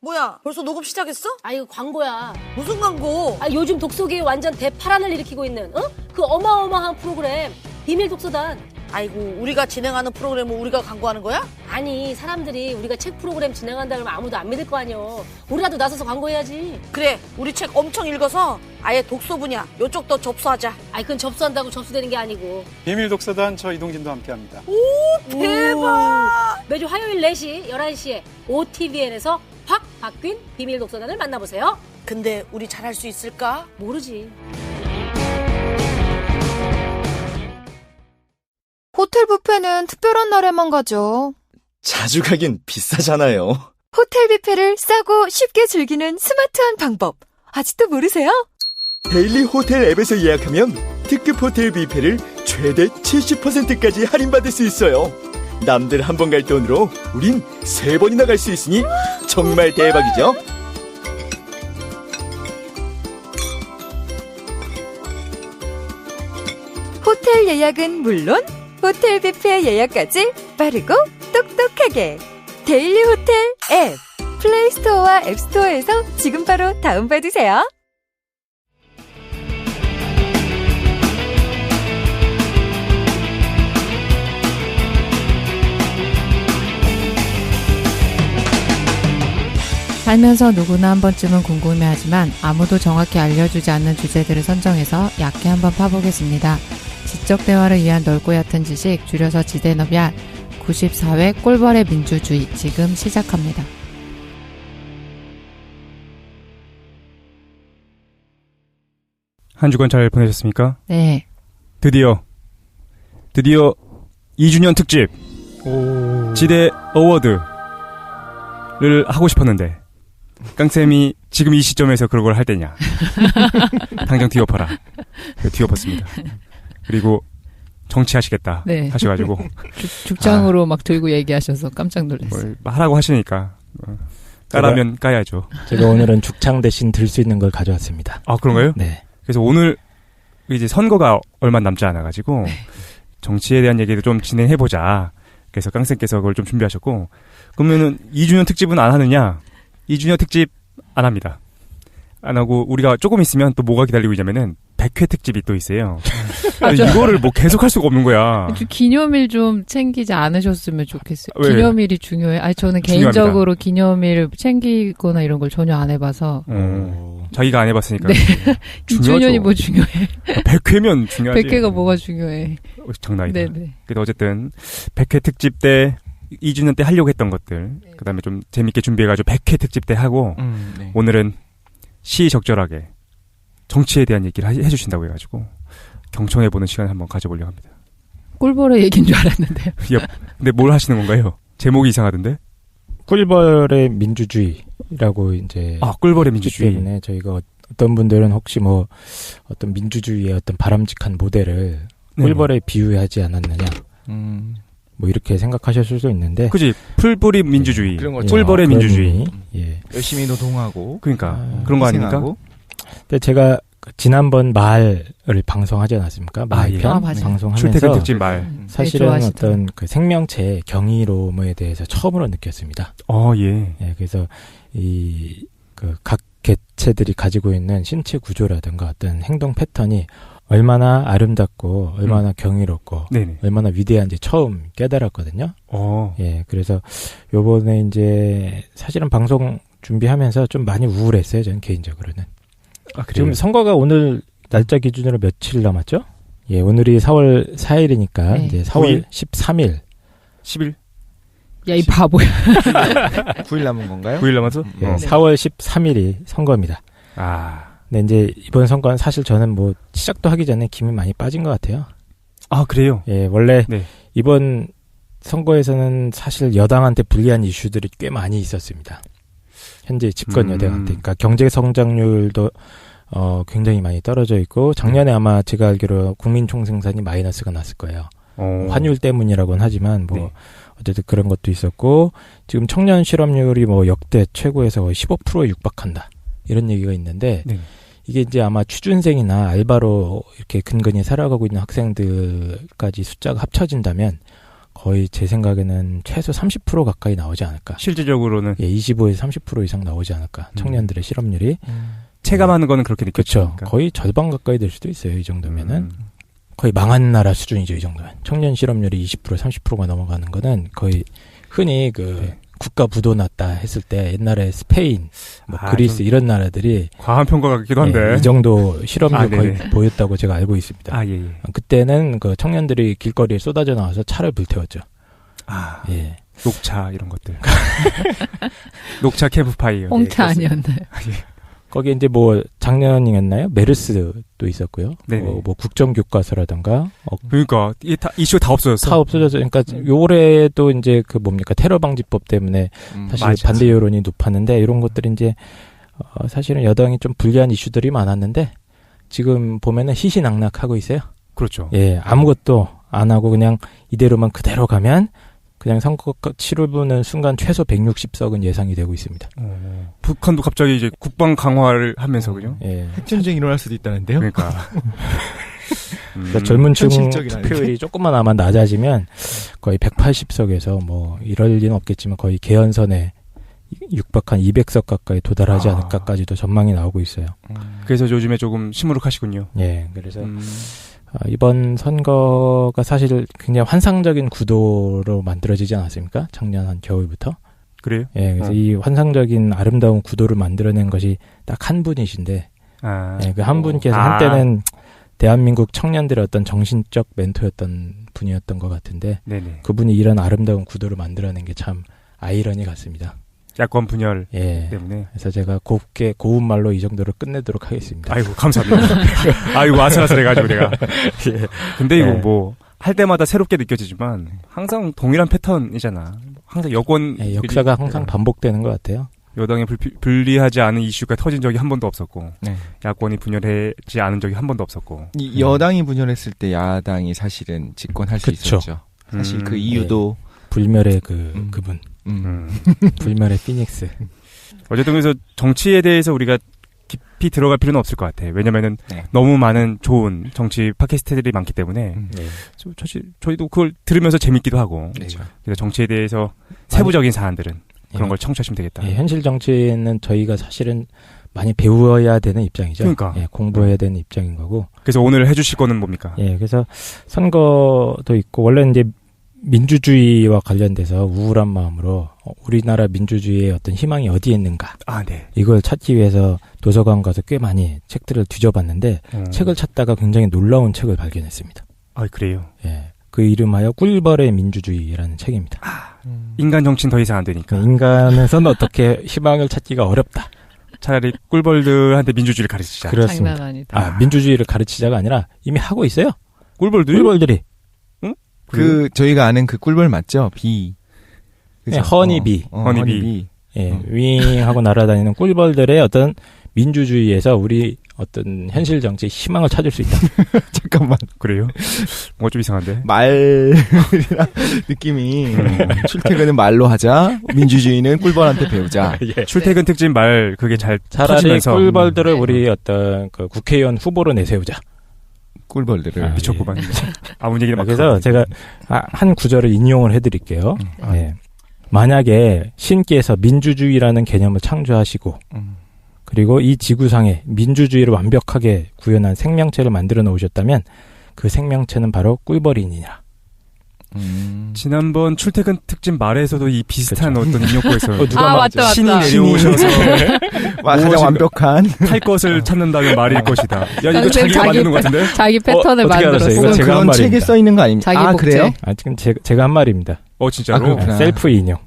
뭐야, 벌써 녹음 시작했어? 아, 이거 광고야. 무슨 광고? 아, 요즘 독서계에 완전 대파란을 일으키고 있는, 그 어마어마한 프로그램, 비밀 독서단. 아이고, 우리가 진행하는 프로그램을 우리가 광고하는 거야? 아니, 사람들이 우리가 책 프로그램 진행한다 그러면 아무도 안 믿을 거 아니여. 우리라도 나서서 광고해야지. 그래, 우리 책 엄청 읽어서 아예 독서 분야 요쪽도 접수하자. 아이, 그건 접수한다고 접수되는 게 아니고. 비밀 독서단 저 이동진도 함께합니다. 오, 대박! 매주 화요일 4시, 11시에 OTVN에서 확 바뀐 비밀 독서단을 만나보세요. 근데 우리 잘할 수 있을까? 모르지. 호텔 뷔페는 특별한 날에만 가죠. 자주 가긴 비싸잖아요. 호텔 뷔페를 싸고 쉽게 즐기는 스마트한 방법. 아직도 모르세요? 데일리 호텔 앱에서 예약하면 특급 호텔 뷔페를 최대 70%까지 할인받을 수 있어요. 남들 한 번 갈 돈으로 우린 3번이나 갈 수 있으니 정말 대박이죠? 호텔 예약은 물론 호텔 뷔페 예약까지 빠르고 똑똑하게. 데일리 호텔 앱. 플레이스토어와 앱스토어에서 지금 바로 다운받으세요. 살면서 누구나 한 번쯤은 궁금해하지만 아무도 정확히 알려주지 않는 주제들을 선정해서 얕게 한번 파보겠습니다. 지적 대화를 위한 넓고 얕은 지식, 줄여서 지대너비앗 94회 꿀벌의 민주주의 지금 시작합니다. 한 주간 잘 보내셨습니까? 네. 드디어 2주년 특집 지대 어워드를 하고 싶었는데 깡쌤이 지금 이 시점에서 그런 걸 할 때냐. 당장 뒤엎어라. 뒤엎었습니다. 그리고 정치하시겠다 네. 하셔가지고 죽장으로 막 들고 얘기하셔서 깜짝 놀랐어요. 뭘 하라고 하시니까 까라면 까야죠. 제가 오늘은 죽창 대신 들 수 있는 걸 가져왔습니다. 아, 그런가요? 네. 그래서 오늘 이제 선거가 얼마 남지 않아가지고 정치에 대한 얘기도 좀 진행해보자. 그래서 깡쌤께서 그걸 좀 준비하셨고, 그러면은 2주년 특집은 안 하느냐? 2주년 특집 안 합니다. 안 하고 우리가 조금 있으면 또 뭐가 기다리고 있냐면은 100회 특집이 또 있어요. 아니, 이거를 뭐 계속 할 수가 없는 거야. 기념일 좀 챙기지 않으셨으면 좋겠어요. 왜? 기념일이 중요해. 아니, 저는 중요합니다. 개인적으로 기념일을 챙기거나 이런 걸 전혀 안 해봐서. 자기가 안 해봤으니까. 2주년이 뭐 중요해. 100회면 중요하지. 100회가 뭐가 중요해. 장난이다. 네네. 그래도 어쨌든 100회 특집 때 2주년 때 하려고 했던 것들, 그다음에 좀 재밌게 준비해가지고 100회 특집 때 하고 네. 오늘은 시적절하게 정치에 대한 얘기를 해주신다고 해가지고 경청해보는 시간을 한번 가져보려고 합니다. 꿀벌의 얘기인 줄 알았는데요. 근데 뭘 하시는 건가요? 제목이 이상하던데? 꿀벌의 민주주의라고 이제 꿀벌의 민주주의. 때문에 저희가 어떤 분들은 혹시 뭐 어떤 민주주의의 어떤 바람직한 모델을 꿀벌에 비유하지 않았느냐. 뭐 이렇게 생각하셨을 수도 있는데. 그지? 풀뿌리 민주주의. 그런 거 꿀벌의 민주주의. 예. 열심히 노동하고. 그러니까 그런 거 아닙니까? 근데 제가 지난번 말을 방송하지 않았습니까? 말편 방송하면서 출퇴근 특집 말. 사실은 어떤 그 생명체의 경이로움에 대해서 처음으로 느꼈습니다. 예. 예, 그래서 각 개체들이 가지고 있는 신체 구조라든가 어떤 행동 패턴이 얼마나 아름답고 얼마나 경이롭고 네네. 얼마나 위대한지 처음 깨달았거든요. 예, 그래서 요번에 이제 사실은 방송 준비하면서 좀 많이 우울했어요, 저는 개인적으로는. 지금 선거가 오늘 날짜 기준으로 며칠 남았죠? 예, 오늘이 4월 4일이니까 네. 이제 4월 13일. 10일? 야, 이 바보야. 9일 남은 건가요? 9일 남아서? 예, 4월 13일이 선거입니다. 근데 이제 이번 선거는 사실 저는 뭐 시작도 하기 전에 김이 많이 빠진 것 같아요. 그래요? 예, 원래 네. 이번 선거에서는 사실 여당한테 불리한 이슈들이 꽤 많이 있었습니다. 현재 집권 여당한테. 그러니까 경제 성장률도 굉장히 많이 떨어져 있고 작년에 아마 제가 알기로 국민총생산이 마이너스가 났을 거예요. 환율 때문이라고는 하지만 뭐 어쨌든 그런 것도 있었고 지금 청년 실업률이 뭐 역대 최고에서 거의 15%에 육박한다. 이런 얘기가 있는데 이게 이제 아마 취준생이나 알바로 이렇게 근근히 살아가고 있는 학생들까지 숫자가 합쳐진다면 거의 제 생각에는 최소 30% 가까이 나오지 않을까. 실질적으로는 예, 25에서 30% 이상 나오지 않을까. 청년들의 실업률이. 체감하는 거는 그렇게 그렇죠. 느껴지니까. 거의 절반 가까이 될 수도 있어요. 이 정도면은. 거의 망한 나라 수준이죠. 이 정도면. 청년 실업률이 20% 30%가 넘어가는 거는 거의 흔히 그 국가 부도 났다 했을 때 옛날에 스페인, 뭐 그리스 이런 나라들이 과한 평가 같기도 한데. 이 정도 실업률 거의 네네. 보였다고 제가 알고 있습니다. 예. 그때는 그 청년들이 길거리에 쏟아져 나와서 차를 불태웠죠. 예. 녹차 이런 것들. 녹차 캠프파이어. 홍차 아니었나요? 거기에 이제 뭐 작년이었나요? 메르스도 있었고요. 네네. 뭐 국정교과서라든가 그러니까 이게 다 이슈 다 없어졌어. 다 없어져서 그러니까 올해도 이제 그 뭡니까 테러 방지법 때문에 사실 맞아. 반대 여론이 높았는데 이런 것들이 이제 사실은 여당이 좀 불리한 이슈들이 많았는데 지금 보면은 희희낙낙하고 있어요. 그렇죠. 예, 아무것도 안 하고 그냥 이대로만 그대로 가면 그냥 선거 치르는 순간 최소 160석은 예상이 되고 있습니다. 북한도 갑자기 이제 국방 강화를 하면서 그죠? 예. 핵전쟁이 일어날 수도 있다는데요. 그러니까. 그러니까 젊은 층 현실적인 투표율이 조금만 아마 낮아지면 거의 180석에서 뭐 이럴 리는 없겠지만 거의 개헌선에 육박한 200석 가까이 도달하지 않을까까지도 전망이 나오고 있어요. 그래서 요즘에 조금 시무룩하시군요. 예, 그래서 이번 선거가 사실 굉장히 환상적인 구도로 만들어지지 않았습니까? 작년 한 겨울부터. 그래요? 예, 그래서 이 환상적인 아름다운 구도를 만들어낸 것이 딱 한 분이신데, 예, 그 한 분께서 한때는 대한민국 청년들의 어떤 정신적 멘토였던 분이었던 것 같은데, 네네. 그분이 이런 아름다운 구도를 만들어낸 게 참 아이러니 같습니다. 야권 분열 예. 때문에. 그래서 제가 곱게 고운 말로 이 정도로 끝내도록 하겠습니다. 아이고 감사합니다. 아이고 아슬아슬해가지고 내가. 예. 근데 이거 예. 뭐 할 때마다 새롭게 느껴지지만 항상 동일한 패턴이잖아. 항상 여권 예, 역사가 항상 반복되는 것 같아요. 여당에 불리하지 않은 이슈가 터진 적이 한 번도 없었고, 네. 야권이 분열하지 않은 적이 한 번도 없었고. 이 여당이 분열했을 때 야당이 사실은 집권할 수 그쵸. 있었죠. 사실 그 이유도 불멸의 그분. 불멸의 피닉스. 어쨌든 그래서 정치에 대해서 우리가 깊이 들어갈 필요는 없을 것 같아요. 왜냐면은 너무 많은 좋은 정치 팟캐스트들이 많기 때문에 사실 저희도 그걸 들으면서 재밌기도 하고 그래서 정치에 대해서 세부적인 사안들은 그런 걸 청취하시면 되겠다. 예, 현실 정치는 저희가 사실은 많이 배워야 되는 입장이죠. 그러니까. 예, 공부해야 되는 입장인 거고. 그래서 오늘 해주실 거는 뭡니까? 예, 그래서 선거도 있고 원래 이제 민주주의와 관련돼서 우울한 마음으로 우리나라 민주주의의 어떤 희망이 어디에 있는가. 네. 이걸 찾기 위해서 도서관 가서 꽤 많이 책들을 뒤져봤는데 책을 찾다가 굉장히 놀라운 책을 발견했습니다. 그래요? 예. 그 이름하여 꿀벌의 민주주의라는 책입니다. 인간 정치는 더 이상 안 되니까. 인간에서는 어떻게 희망을 찾기가 어렵다. 차라리 꿀벌들한테 민주주의를 가르치자. 그렇습니다. 장난 아니다. 민주주의를 가르치자가 아니라 이미 하고 있어요. 꿀벌들이? 꿀벌들이. 그 저희가 아는 그 꿀벌 맞죠? 비. 네, 허니비. 허니비. 예, 윙하고 날아다니는 꿀벌들의 어떤 민주주의에서 우리 어떤 현실 정치의 희망을 찾을 수 있다. 잠깐만. 그래요? 뭔가 좀 이상한데? 말이랑 느낌이 출퇴근은 말로 하자. 민주주의는 꿀벌한테 배우자. 예. 출퇴근 특집 말 그게 잘 차라리 터지면서 꿀벌들을 우리 어떤 그 국회의원 후보로 내세우자. 꿀벌들을. 미쳤구만. 아무 얘기를 막. 그래서 제가 한 구절을 인용을 해드릴게요. 예. 만약에 신께서 민주주의라는 개념을 창조하시고 그리고 이 지구상에 민주주의를 완벽하게 구현한 생명체를 만들어 놓으셨다면 그 생명체는 바로 꿀벌이니라. 지난번 출퇴근 특집 말에서도 이 비슷한 어떤 인용구에서 누가 맞다. 신이 내려오셔서 가장 완벽한 탈 것을 찾는다면 말일 것이다. 야 이거 자기가 만드는 것 같은데? 자기 패턴을 어떻게 알았어요? 만들었어. 이거 제가 한 그런 책에 말입니다. 써 있는 거 아닙니까? 자기 복제. 그래요? 지금 제가 한 말입니다. 진짜로? 그렇구나. 셀프 인용.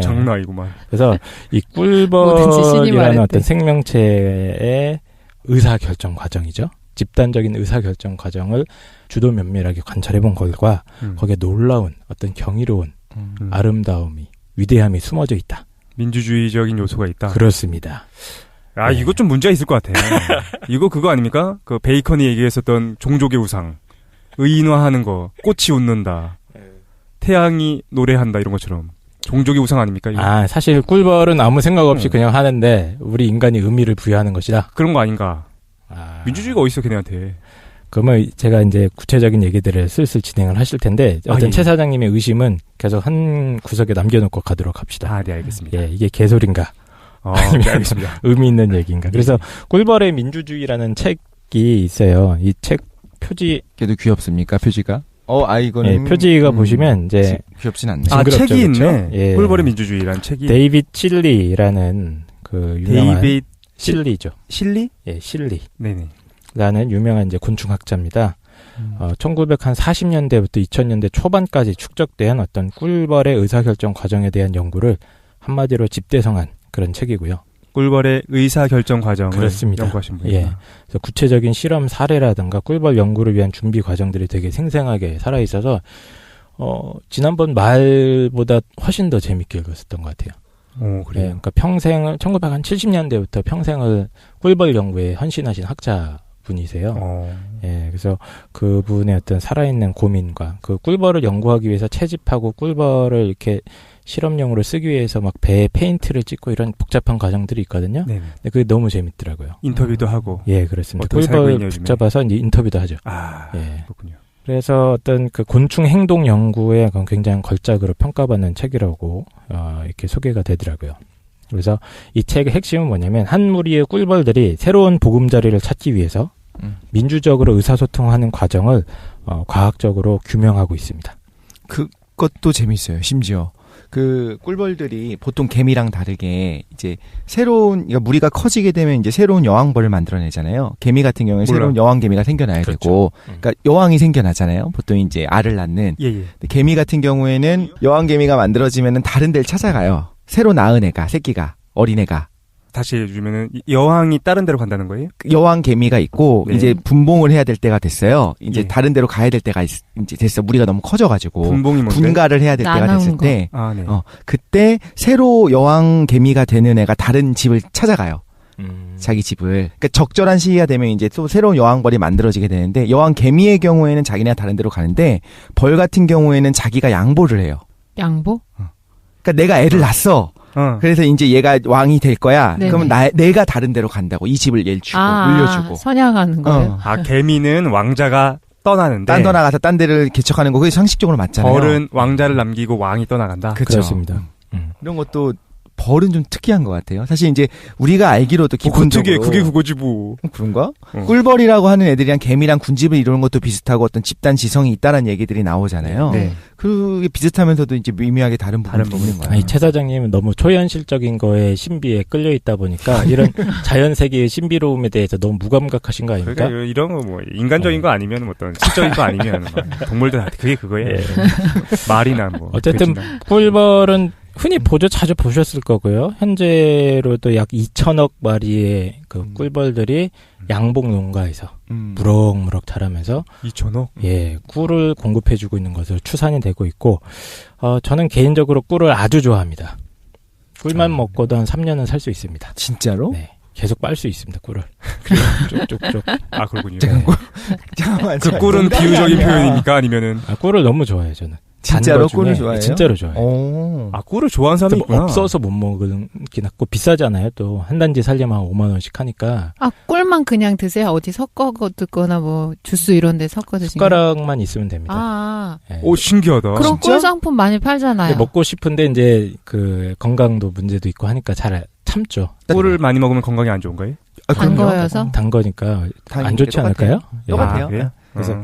장난 아니구만. 그래서 이 뭐든지 신이 꿀벌이라는 말했대. 어떤 생명체의 의사결정 과정이죠. 집단적인 의사결정 과정을 주도 면밀하게 관찰해본 결과 거기에 놀라운 어떤 경이로운 아름다움이 위대함이 숨어져 있다. 민주주의적인 요소가 있다. 그렇습니다. 이거 좀 문제가 있을 것 같아. 이거 그거 아닙니까? 그 베이컨이 얘기했었던 종족의 우상. 의인화하는 거. 꽃이 웃는다. 태양이 노래한다 이런 것처럼. 종족의 우상 아닙니까? 이거? 사실 꿀벌은 아무 생각 없이 그냥 하는데 우리 인간이 의미를 부여하는 것이다. 그런 거 아닌가? 민주주의가 어딨어 걔네한테. 그러면 제가 이제 구체적인 얘기들을 슬슬 진행을 하실 텐데 어떤 예. 최 사장님의 의심은 계속 한 구석에 남겨놓고 가도록 합시다. 아, 네, 알겠습니다. 예, 이게 개소리인가? 네, 알겠습니다. 의미 있는 얘기인가? 그래서 꿀벌의 민주주의라는 책이 있어요. 이 책 표지, 걔도 귀엽습니까, 표지가? 이거는. 예, 표지가 보시면 이제 귀엽진 않네. 아, 징그럽죠, 책이 그렇죠? 있네. 예. 꿀벌의 민주주의라는 책이. 데이빗 실리라는 그 유명한 데이빗 실리죠. 실리? 예, 실리. 네네. 라는 유명한 이제 곤충학자입니다. 1940년대부터 2000년대 초반까지 축적된 어떤 꿀벌의 의사결정 과정에 대한 연구를 한마디로 집대성한 그런 책이고요. 꿀벌의 의사결정 과정을 그렇습니다. 연구하신 분이에요. 예. 그래서 구체적인 실험 사례라든가 꿀벌 연구를 위한 준비 과정들이 되게 생생하게 살아있어서 지난번 말보다 훨씬 더 재밌게 읽었었던 것 같아요. 오, 예, 그래요. 그러니까 평생을 1970년대부터 평생을 꿀벌 연구에 헌신하신 학자분이세요. 예, 그래서 그분의 어떤 살아있는 고민과 그 꿀벌을 연구하기 위해서 채집하고 꿀벌을 이렇게 실험용으로 쓰기 위해서 막 배에 페인트를 찍고 이런 복잡한 과정들이 있거든요. 네네. 근데 그게 너무 재밌더라고요. 인터뷰도 하고. 예, 그렇습니다. 어떻게 살고 꿀벌 있냐, 요즘에. 붙잡아서 이제 인터뷰도 하죠. 아, 예. 그렇군요. 그래서 어떤 그 곤충 행동 연구에 굉장히 걸작으로 평가받는 책이라고 이렇게 소개가 되더라고요. 그래서 이 책의 핵심은 뭐냐면 한 무리의 꿀벌들이 새로운 보금자리를 찾기 위해서 민주적으로 의사소통하는 과정을 과학적으로 규명하고 있습니다. 그것도 재밌어요. 심지어 그 꿀벌들이 보통 개미랑 다르게 이제 그러니까 무리가 커지게 되면 이제 새로운 여왕벌을 만들어내잖아요. 개미 같은 경우에 새로운 여왕 개미가 생겨나야 그렇죠. 되고, 그러니까 여왕이 생겨나잖아요. 보통 이제 알을 낳는. 예. 근데 개미 같은 경우에는 여왕 개미가 만들어지면은 다른 데를 찾아가요. 새로 낳은 애가, 새끼가, 어린애가. 다시 해주면은 여왕이 다른 데로 간다는 거예요? 여왕 개미가 있고 네. 이제 분봉을 해야 될 때가 됐어요. 이제 예. 다른 데로 가야 될 때가 이제 됐어. 무리가 너무 커져가지고 분봉이 뭔데? 분가를 해야 될 때가 나누는 됐을 거. 때, 아, 네. 그때 새로 여왕 개미가 되는 애가 다른 집을 찾아가요. 자기 집을. 그러니까 적절한 시기가 되면 이제 또 새로운 여왕벌이 만들어지게 되는데, 여왕 개미의 경우에는 자기네가 다른 데로 가는데, 벌 같은 경우에는 자기가 양보를 해요. 양보? 그러니까 내가 애를 낳았어. 그래서 이제 얘가 왕이 될 거야. 네네. 그러면 내가 다른 데로 간다고. 이 집을 얘를 주고 물려주고. 선양하는 거예요? 아, 개미는 왕자가 떠나는데. 딴 데 나가서 딴 데를 개척하는 거. 그게 상식적으로 맞잖아요. 벌은 왕자를 남기고 왕이 떠나간다. 그쵸. 그렇습니다. 이런 것도 벌은 좀 특이한 것 같아요. 사실 이제 우리가 알기로도 기본적으로 그게 그거지 뭐. 그런가? 어. 꿀벌이라고 하는 애들이랑 개미랑 군집을 이루는 것도 비슷하고 어떤 집단 지성이 있다라는 얘기들이 나오잖아요. 네. 그게 비슷하면서도 이제 미미하게 다른 부분이 있는 거예요. 아니, 최 사장님은 너무 초현실적인 거에 신비에 끌려 있다 보니까 이런 자연 세계의 신비로움에 대해서 너무 무감각하신 거 아닙니까? 그러니까 이런 거 뭐 인간적인 거 아니면 뭐 어떤 시적인 거 아니면 막 동물들 다 그게 그거예요. 예. 말이나 뭐. 어쨌든 돼지나. 꿀벌은 흔히 자주 보셨을 거고요. 현재로도 약 2천억 마리의 그 꿀벌들이 양봉 농가에서 무럭무럭 자라면서 2천억? 예, 꿀을 공급해주고 있는 것으로 추산이 되고 있고, 저는 개인적으로 꿀을 아주 좋아합니다. 꿀만 먹고도 한 3년은 살 수 있습니다. 진짜로? 네. 계속 빨 수 있습니다, 꿀을. 쭉쭉쭉. 아, 그렇군요. 잠깐만. 그 꿀은 비유적인 표현입니까? 아니면은. 꿀을 너무 좋아해요, 저는. 진짜로 단 거 중에 꿀을 좋아해요? 진짜로 좋아해요. 오. 아, 꿀을 좋아하는 사람이 뭐 있구나. 없어서 못 먹긴 하고 비싸잖아요. 또 한 단지 살려면 한 5만 원씩 하니까 꿀만 그냥 드세요? 어디 섞어 듣거나 뭐 주스 이런 데 섞어 드시는 숟가락만 있으면 됩니다. 아, 예. 오, 신기하다. 그런 꿀 상품 많이 팔잖아요. 근데 먹고 싶은데 이제 그 건강도 문제도 있고 하니까 잘 참죠. 꿀을 많이 먹으면 건강에 안 좋은 거예요? 단 그럼요. 거여서? 단 거니까 당연히 안 좋지 똑같아요. 않을까요? 예. 똑같아요. 아, 그래요? 그래서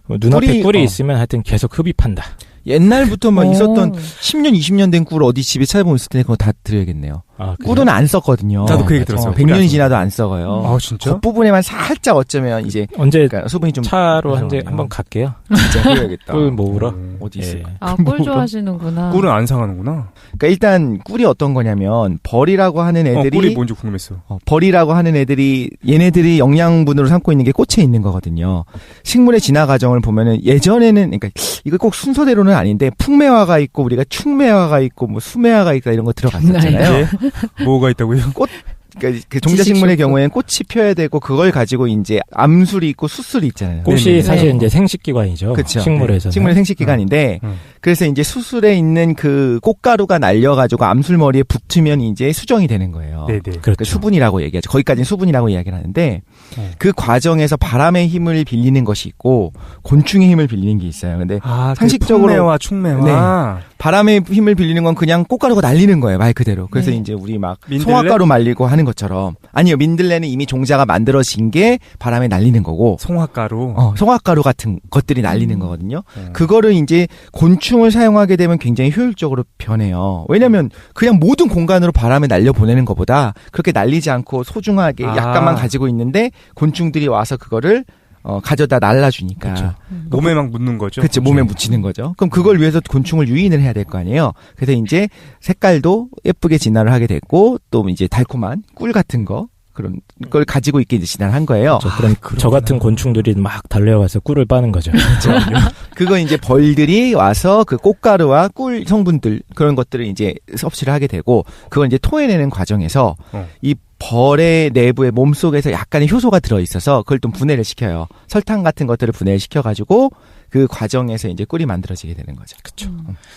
눈앞에 꿀이 있으면 하여튼 계속 흡입한다. 옛날부터 막 오. 있었던 10년, 20년 된 꿀 어디 집에 찾아보면 있을 텐데 그거 다 드려야겠네요. 아, 그래요? 꿀은 안 썩거든요. 나도 그 얘기 들었어요. 꿀이 안 100년이 지나도 안 썩어요. 아, 진짜? 겉부분에만 살짝 어쩌면 이제 언제 그러니까 수분이 좀 차로 들어가네요. 한번 갈게요. 진짜 해야겠다. 꿀 모으러. 어디 예. 있을까? 아, 꿀 좋아하시는구나. 꿀은 안 상하는구나. 그러니까 일단 꿀이 어떤 거냐면 벌이라고 하는 애들이 꿀이 뭔지 궁금했어. 벌이라고 하는 애들이 얘네들이 영양분으로 삼고 있는 게 꽃에 있는 거거든요. 식물의 진화 과정을 보면은 예전에는 그러니까 이거 꼭 순서대로는 아닌데 풍매화가 있고 우리가 충매화가 있고 뭐 수매화가 있다 이런 거 들어갔었잖아요. 뭐가 있다고요? 그러니까 그 종자식물의 지식쇼크. 경우에는 꽃이 펴야 되고 그걸 가지고 이제 암술이 있고 수술이 있잖아요. 꽃이 네네. 사실 네. 이제 생식기관이죠. 그쵸. 식물에서는. 식물의 생식기관인데 그래서 이제 수술에 있는 그 꽃가루가 날려가지고 암술머리에 붙으면 이제 수정이 되는 거예요. 네네. 그렇죠. 그 수분이라고 얘기하죠. 거기까지는 수분이라고 이야기를 하는데 그 과정에서 바람의 힘을 빌리는 것이 있고 곤충의 힘을 빌리는 게 있어요. 근데 상식적으로 풍매와 충매와 바람의 힘을 빌리는 건 그냥 꽃가루가 날리는 거예요. 말 그대로. 그래서 이제 우리 막 민들레? 송화가루 말리고 하는 것처럼 아니요. 민들레는 이미 종자가 만들어진 게 바람에 날리는 거고 송화가루. 송화가루 같은 것들이 날리는 거거든요. 그거를 이제 곤충을 사용하게 되면 굉장히 효율적으로 변해요. 왜냐면 그냥 모든 공간으로 바람에 날려 보내는 것보다 그렇게 날리지 않고 소중하게 약간만 가지고 있는데 곤충들이 와서 그거를 가져다 날라주니까. 그쵸. 몸에 막 묻는 거죠. 그렇죠. 몸에 묻히는 거죠. 그럼 그걸 위해서 곤충을 유인을 해야 될 거 아니에요. 그래서 이제 색깔도 예쁘게 진화를 하게 됐고 또 이제 달콤한 꿀 같은 거 그런 걸 가지고 있게 이제 진화를 한 거예요. 그럼 저 같은 곤충들이 막 달려와서 꿀을 빠는 거죠. 그거 이제 벌들이 와서 그 꽃가루와 꿀 성분들 그런 것들을 이제 섭취를 하게 되고 그걸 이제 토해내는 과정에서 이 벌의 내부에 몸속에서 약간의 효소가 들어있어서 그걸 좀 분해를 시켜요. 설탕 같은 것들을 분해를 시켜가지고 그 과정에서 이제 꿀이 만들어지게 되는 거죠. 그렇죠.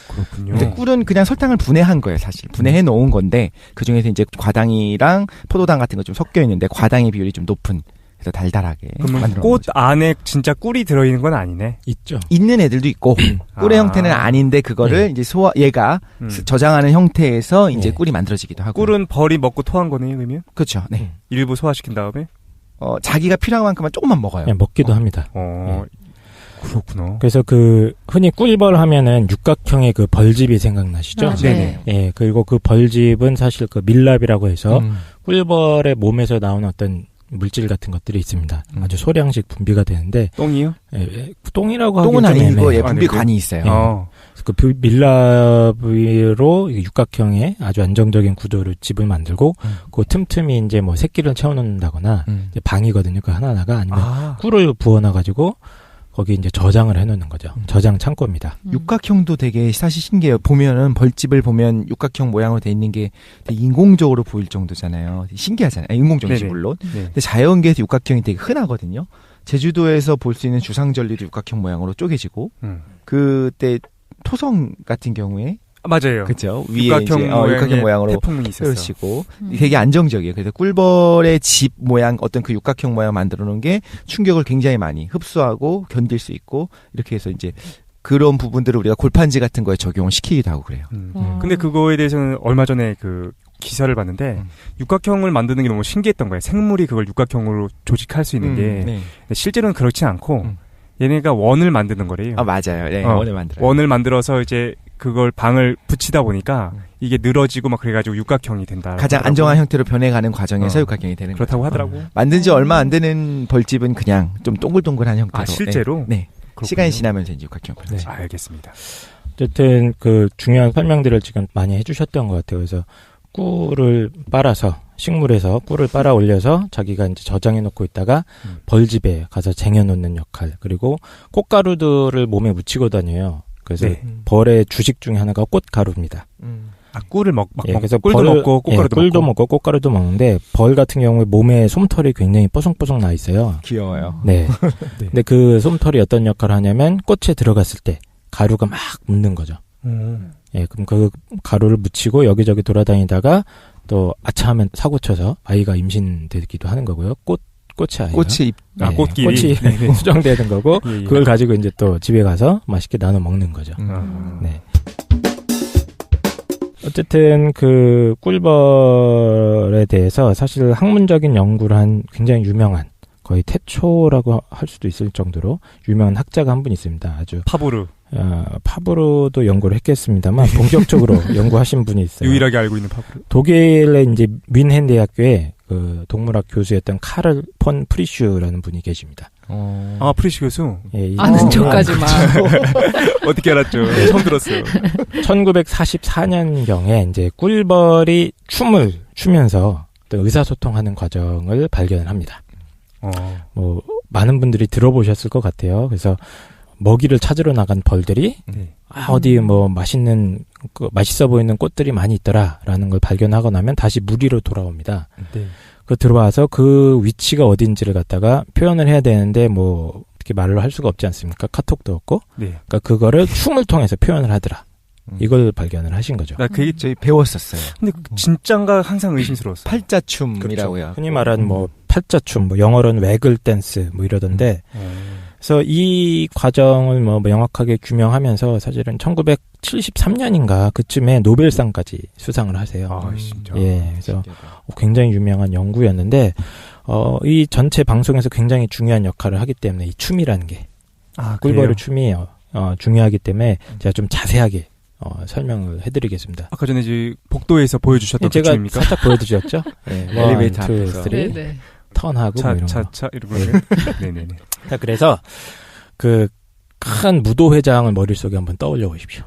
그렇군요. 근데 꿀은 그냥 설탕을 분해한 거예요, 사실. 분해해 놓은 건데 그 중에서 이제 과당이랑 포도당 같은 거 좀 섞여 있는데 과당의 비율이 좀 높은 그래서 달달하게. 그러면 만들어 꽃 거죠. 안에 진짜 꿀이 들어있는 건 아니네. 있죠. 있는 애들도 있고 꿀의 형태는 아닌데 그거를 이제 얘가 저장하는 형태에서 이제 네. 꿀이 만들어지기도 하고. 꿀은 벌이 먹고 토한 거네요, 그러면? 그렇죠. 네. 일부 소화시킨 다음에? 자기가 필요한 만큼만 조금만 먹어요. 그냥 먹기도 합니다. 그렇구나. 그래서 그 흔히 꿀벌 하면은 육각형의 그 벌집이 생각나시죠? 네네. 예, 그리고 그 벌집은 사실 그 밀랍이라고 해서 꿀벌의 몸에서 나오는 어떤 물질 같은 것들이 있습니다. 아주 소량씩 분비가 되는데 똥이요? 예, 똥이라고 똥은 하긴 좀 아니고 애매해요. 분비관이 있어요. 그 밀랍으로 육각형의 아주 안정적인 구조를 집을 만들고 그 틈틈이 이제 뭐 새끼를 채워놓는다거나 이제 방이거든요. 그 하나하나가 아니면 꿀을 부어놔가지고 거기 이제 저장을 해놓는 거죠. 저장 창고입니다. 육각형도 되게 사실 신기해요. 보면은 벌집을 보면 육각형 모양으로 돼 있는 게 되게 인공적으로 보일 정도잖아요. 되게 신기하잖아요. 인공적이지 네네. 물론. 네. 근데 자연계에서 육각형이 되게 흔하거든요. 제주도에서 볼 수 있는 주상절리도 육각형 모양으로 쪼개지고 그때 토성 같은 경우에 맞아요. 그렇죠. 위에 육각형 이제 모양의 육각형 모양으로 태풍이 있었어요. 펴시고 되게 안정적이에요. 그래서 꿀벌의 집 모양 어떤 그 육각형 모양 만들어 놓은 게 충격을 굉장히 많이 흡수하고 견딜 수 있고 이렇게 해서 이제 그런 부분들을 우리가 골판지 같은 거에 적용을 시키기도 하고 그래요. 근데 그거에 대해서는 얼마 전에 그 기사를 봤는데 육각형을 만드는 게 너무 신기했던 거예요. 생물이 그걸 육각형으로 조직할 수 있는 게 네. 근데 실제로는 그렇지 않고 얘네가 원을 만드는 거래요. 맞아요. 네, 원을 만들어요. 원을 만들어서 이제 그걸 방을 붙이다 보니까 이게 늘어지고 막 그래가지고 육각형이 된다. 가장 안정한 형태로 변해가는 과정에서 육각형이 되는 그렇다고 거죠. 하더라고. 만든 지 얼마 안 되는 벌집은 그냥 좀 동글동글한 형태로. 실제로? 네. 그렇군요. 시간이 지나면서 이제 육각형. 네. 알겠습니다. 어쨌든 그 중요한 설명들을 지금 많이 해주셨던 것 같아요. 그래서 꿀을 빨아서 식물에서 꿀을 빨아 올려서 자기가 이제 저장해 놓고 있다가 벌집에 가서 쟁여 놓는 역할, 그리고 꽃가루들을 몸에 묻히고 다녀요. 그래서 벌의 주식 중에 하나가 꽃가루입니다. 꿀을 그래서 꿀도 먹고 꽃가루도 꿀도 먹고. 먹고 꽃가루도 먹는데 벌 같은 경우에 몸에 솜털이 굉장히 뽀송뽀송 나 있어요. 귀여워요. 네. 근데 그 솜털이 어떤 역할을 하냐면 꽃에 들어갔을 때 가루가 막 묻는 거죠. 예, 그럼 그 가루를 묻히고 여기저기 돌아다니다가 또 아차하면 사고 쳐서 아이가 임신되기도 하는 거고요. 꽃이 아니라 꽃이 꽃길이. 꽃이 수정되는 거고 예. 그걸 가지고 이제 또 집에 가서 맛있게 나눠 먹는 거죠. 네. 어쨌든 그 꿀벌에 대해서 사실 학문적인 연구를 한 굉장히 유명한 거의 태초라고 할 수도 있을 정도로 유명한 학자가 한 분 있습니다. 아주 파브르. 파브르도 연구를 했겠습니다만 본격적으로 연구하신 분이 있어요. 유일하게 알고 있는 파브르. 독일의 이제 뮌헨 대학교에 그 동물학 교수였던 카를 폰 프리슈라는 분이 계십니다. 프리슈 교수. 예, 아는 척하지 마. 어떻게 알았죠? 처음 들었어요. 1944년경에 이제 꿀벌이 춤을 추면서 또 의사소통하는 과정을 발견합니다. 뭐 많은 분들이 들어보셨을 것 같아요. 그래서 먹이를 찾으러 나간 벌들이 네. 어디 뭐 맛있어 보이는 꽃들이 많이 있더라라는 걸 발견하고 나면 다시 무리로 돌아옵니다. 네. 그 들어와서 그 위치가 어딘지를 갖다가 표현을 해야 되는데 뭐 어떻게 말로 할 수가 없지 않습니까? 카톡도 없고. 네. 그러니까 그거를 춤을 통해서 표현을 하더라. 이걸 발견을 하신 거죠. 나 그게 저희 배웠었어요. 근데 진짠가 항상 의심스러웠어. 팔자춤이라고요. 흔히 말하는 뭐 팔자춤, 뭐 영어로는 웨글 댄스 뭐 이러던데. 그래서 이 과정을 뭐 명확하게 규명하면서 사실은 1973년인가 그쯤에 노벨상까지 수상을 하세요. 아, 진짜. 예, 그래서 굉장히 유명한 연구였는데 이 전체 방송에서 굉장히 중요한 역할을 하기 때문에 이 춤이라는 게 꿀벌의 춤이 중요하기 때문에 제가 좀 자세하게 설명을 해드리겠습니다. 아까 전에 이제 복도에서 보여주셨던 그 제가 춤입니까? 살짝 보여드렸죠. 네, 엘리베이터 1, 2, 앞에서. 3 네네. 턴하고 뭐 이런 거. 차차 이러고. 네네네. 자, 그래서 그 큰 무도회장을 머릿속에 한번 떠올려 보십시오.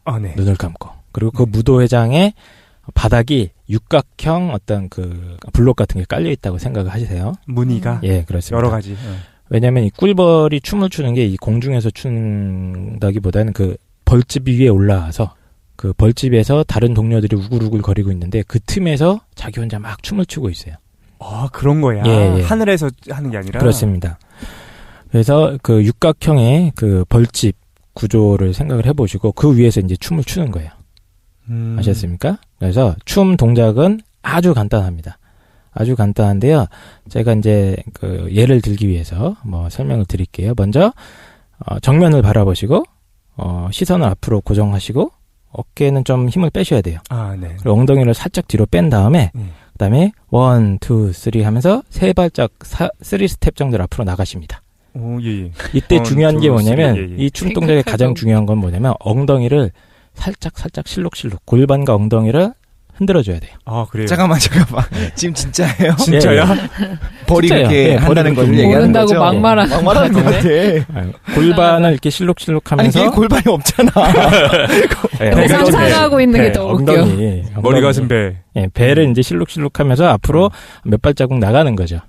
아, 네. 눈을 감고. 그리고 그 무도회장의 바닥이 육각형 어떤 그 블록 같은 게 깔려 있다고 생각을 하시세요. 무늬가 예, 그렇습니다. 여러 가지. 왜냐하면 이 꿀벌이 춤을 추는 게 이 공중에서 춘다기보다는 그 벌집 위에 올라와서 그 벌집에서 다른 동료들이 우글우글 거리고 있는데 그 틈에서 자기 혼자 막 춤을 추고 있어요. 아, 그런 거야. 예. 하늘에서 하는 게 아니라. 그렇습니다. 그래서 그 육각형의 그 벌집 구조를 생각을 해보시고 그 위에서 이제 춤을 추는 거예요. 아셨습니까? 그래서 춤 동작은 아주 간단합니다. 아주 간단한데요. 제가 이제 그 예를 들기 위해서 뭐 설명을 드릴게요. 먼저 정면을 바라보시고 시선을 앞으로 고정하시고 어깨는 좀 힘을 빼셔야 돼요. 아, 네. 그리고 엉덩이를 살짝 뒤로 뺀 다음에 그다음에 1, 2, 3 하면서 세 발짝 3스텝 정도를 앞으로 나가십니다. 오, 예. 이때 중요한 게 뭐냐면 예. 이 춤 동작의 가장 중요한 건 뭐냐면 엉덩이를 살짝 실룩실룩 골반과 엉덩이를 흔들어줘야 돼요. 아, 그래요? 잠깐만. 지금 진짜예요? 진짜야? 벌이 진짜요. 그렇게 예, 한다는 걸 얘기하는 모른다고 거죠? 막말하는 것 같아. 골반을 이렇게 실룩실룩하면서 아니, 뒤에 골반이 없잖아. 네, 상상하고 있는 게 더 웃겨. 엉덩이, 머리 가슴 배. 예, 배를 이제 실룩실룩하면서 앞으로 몇 발자국 나가는 거죠.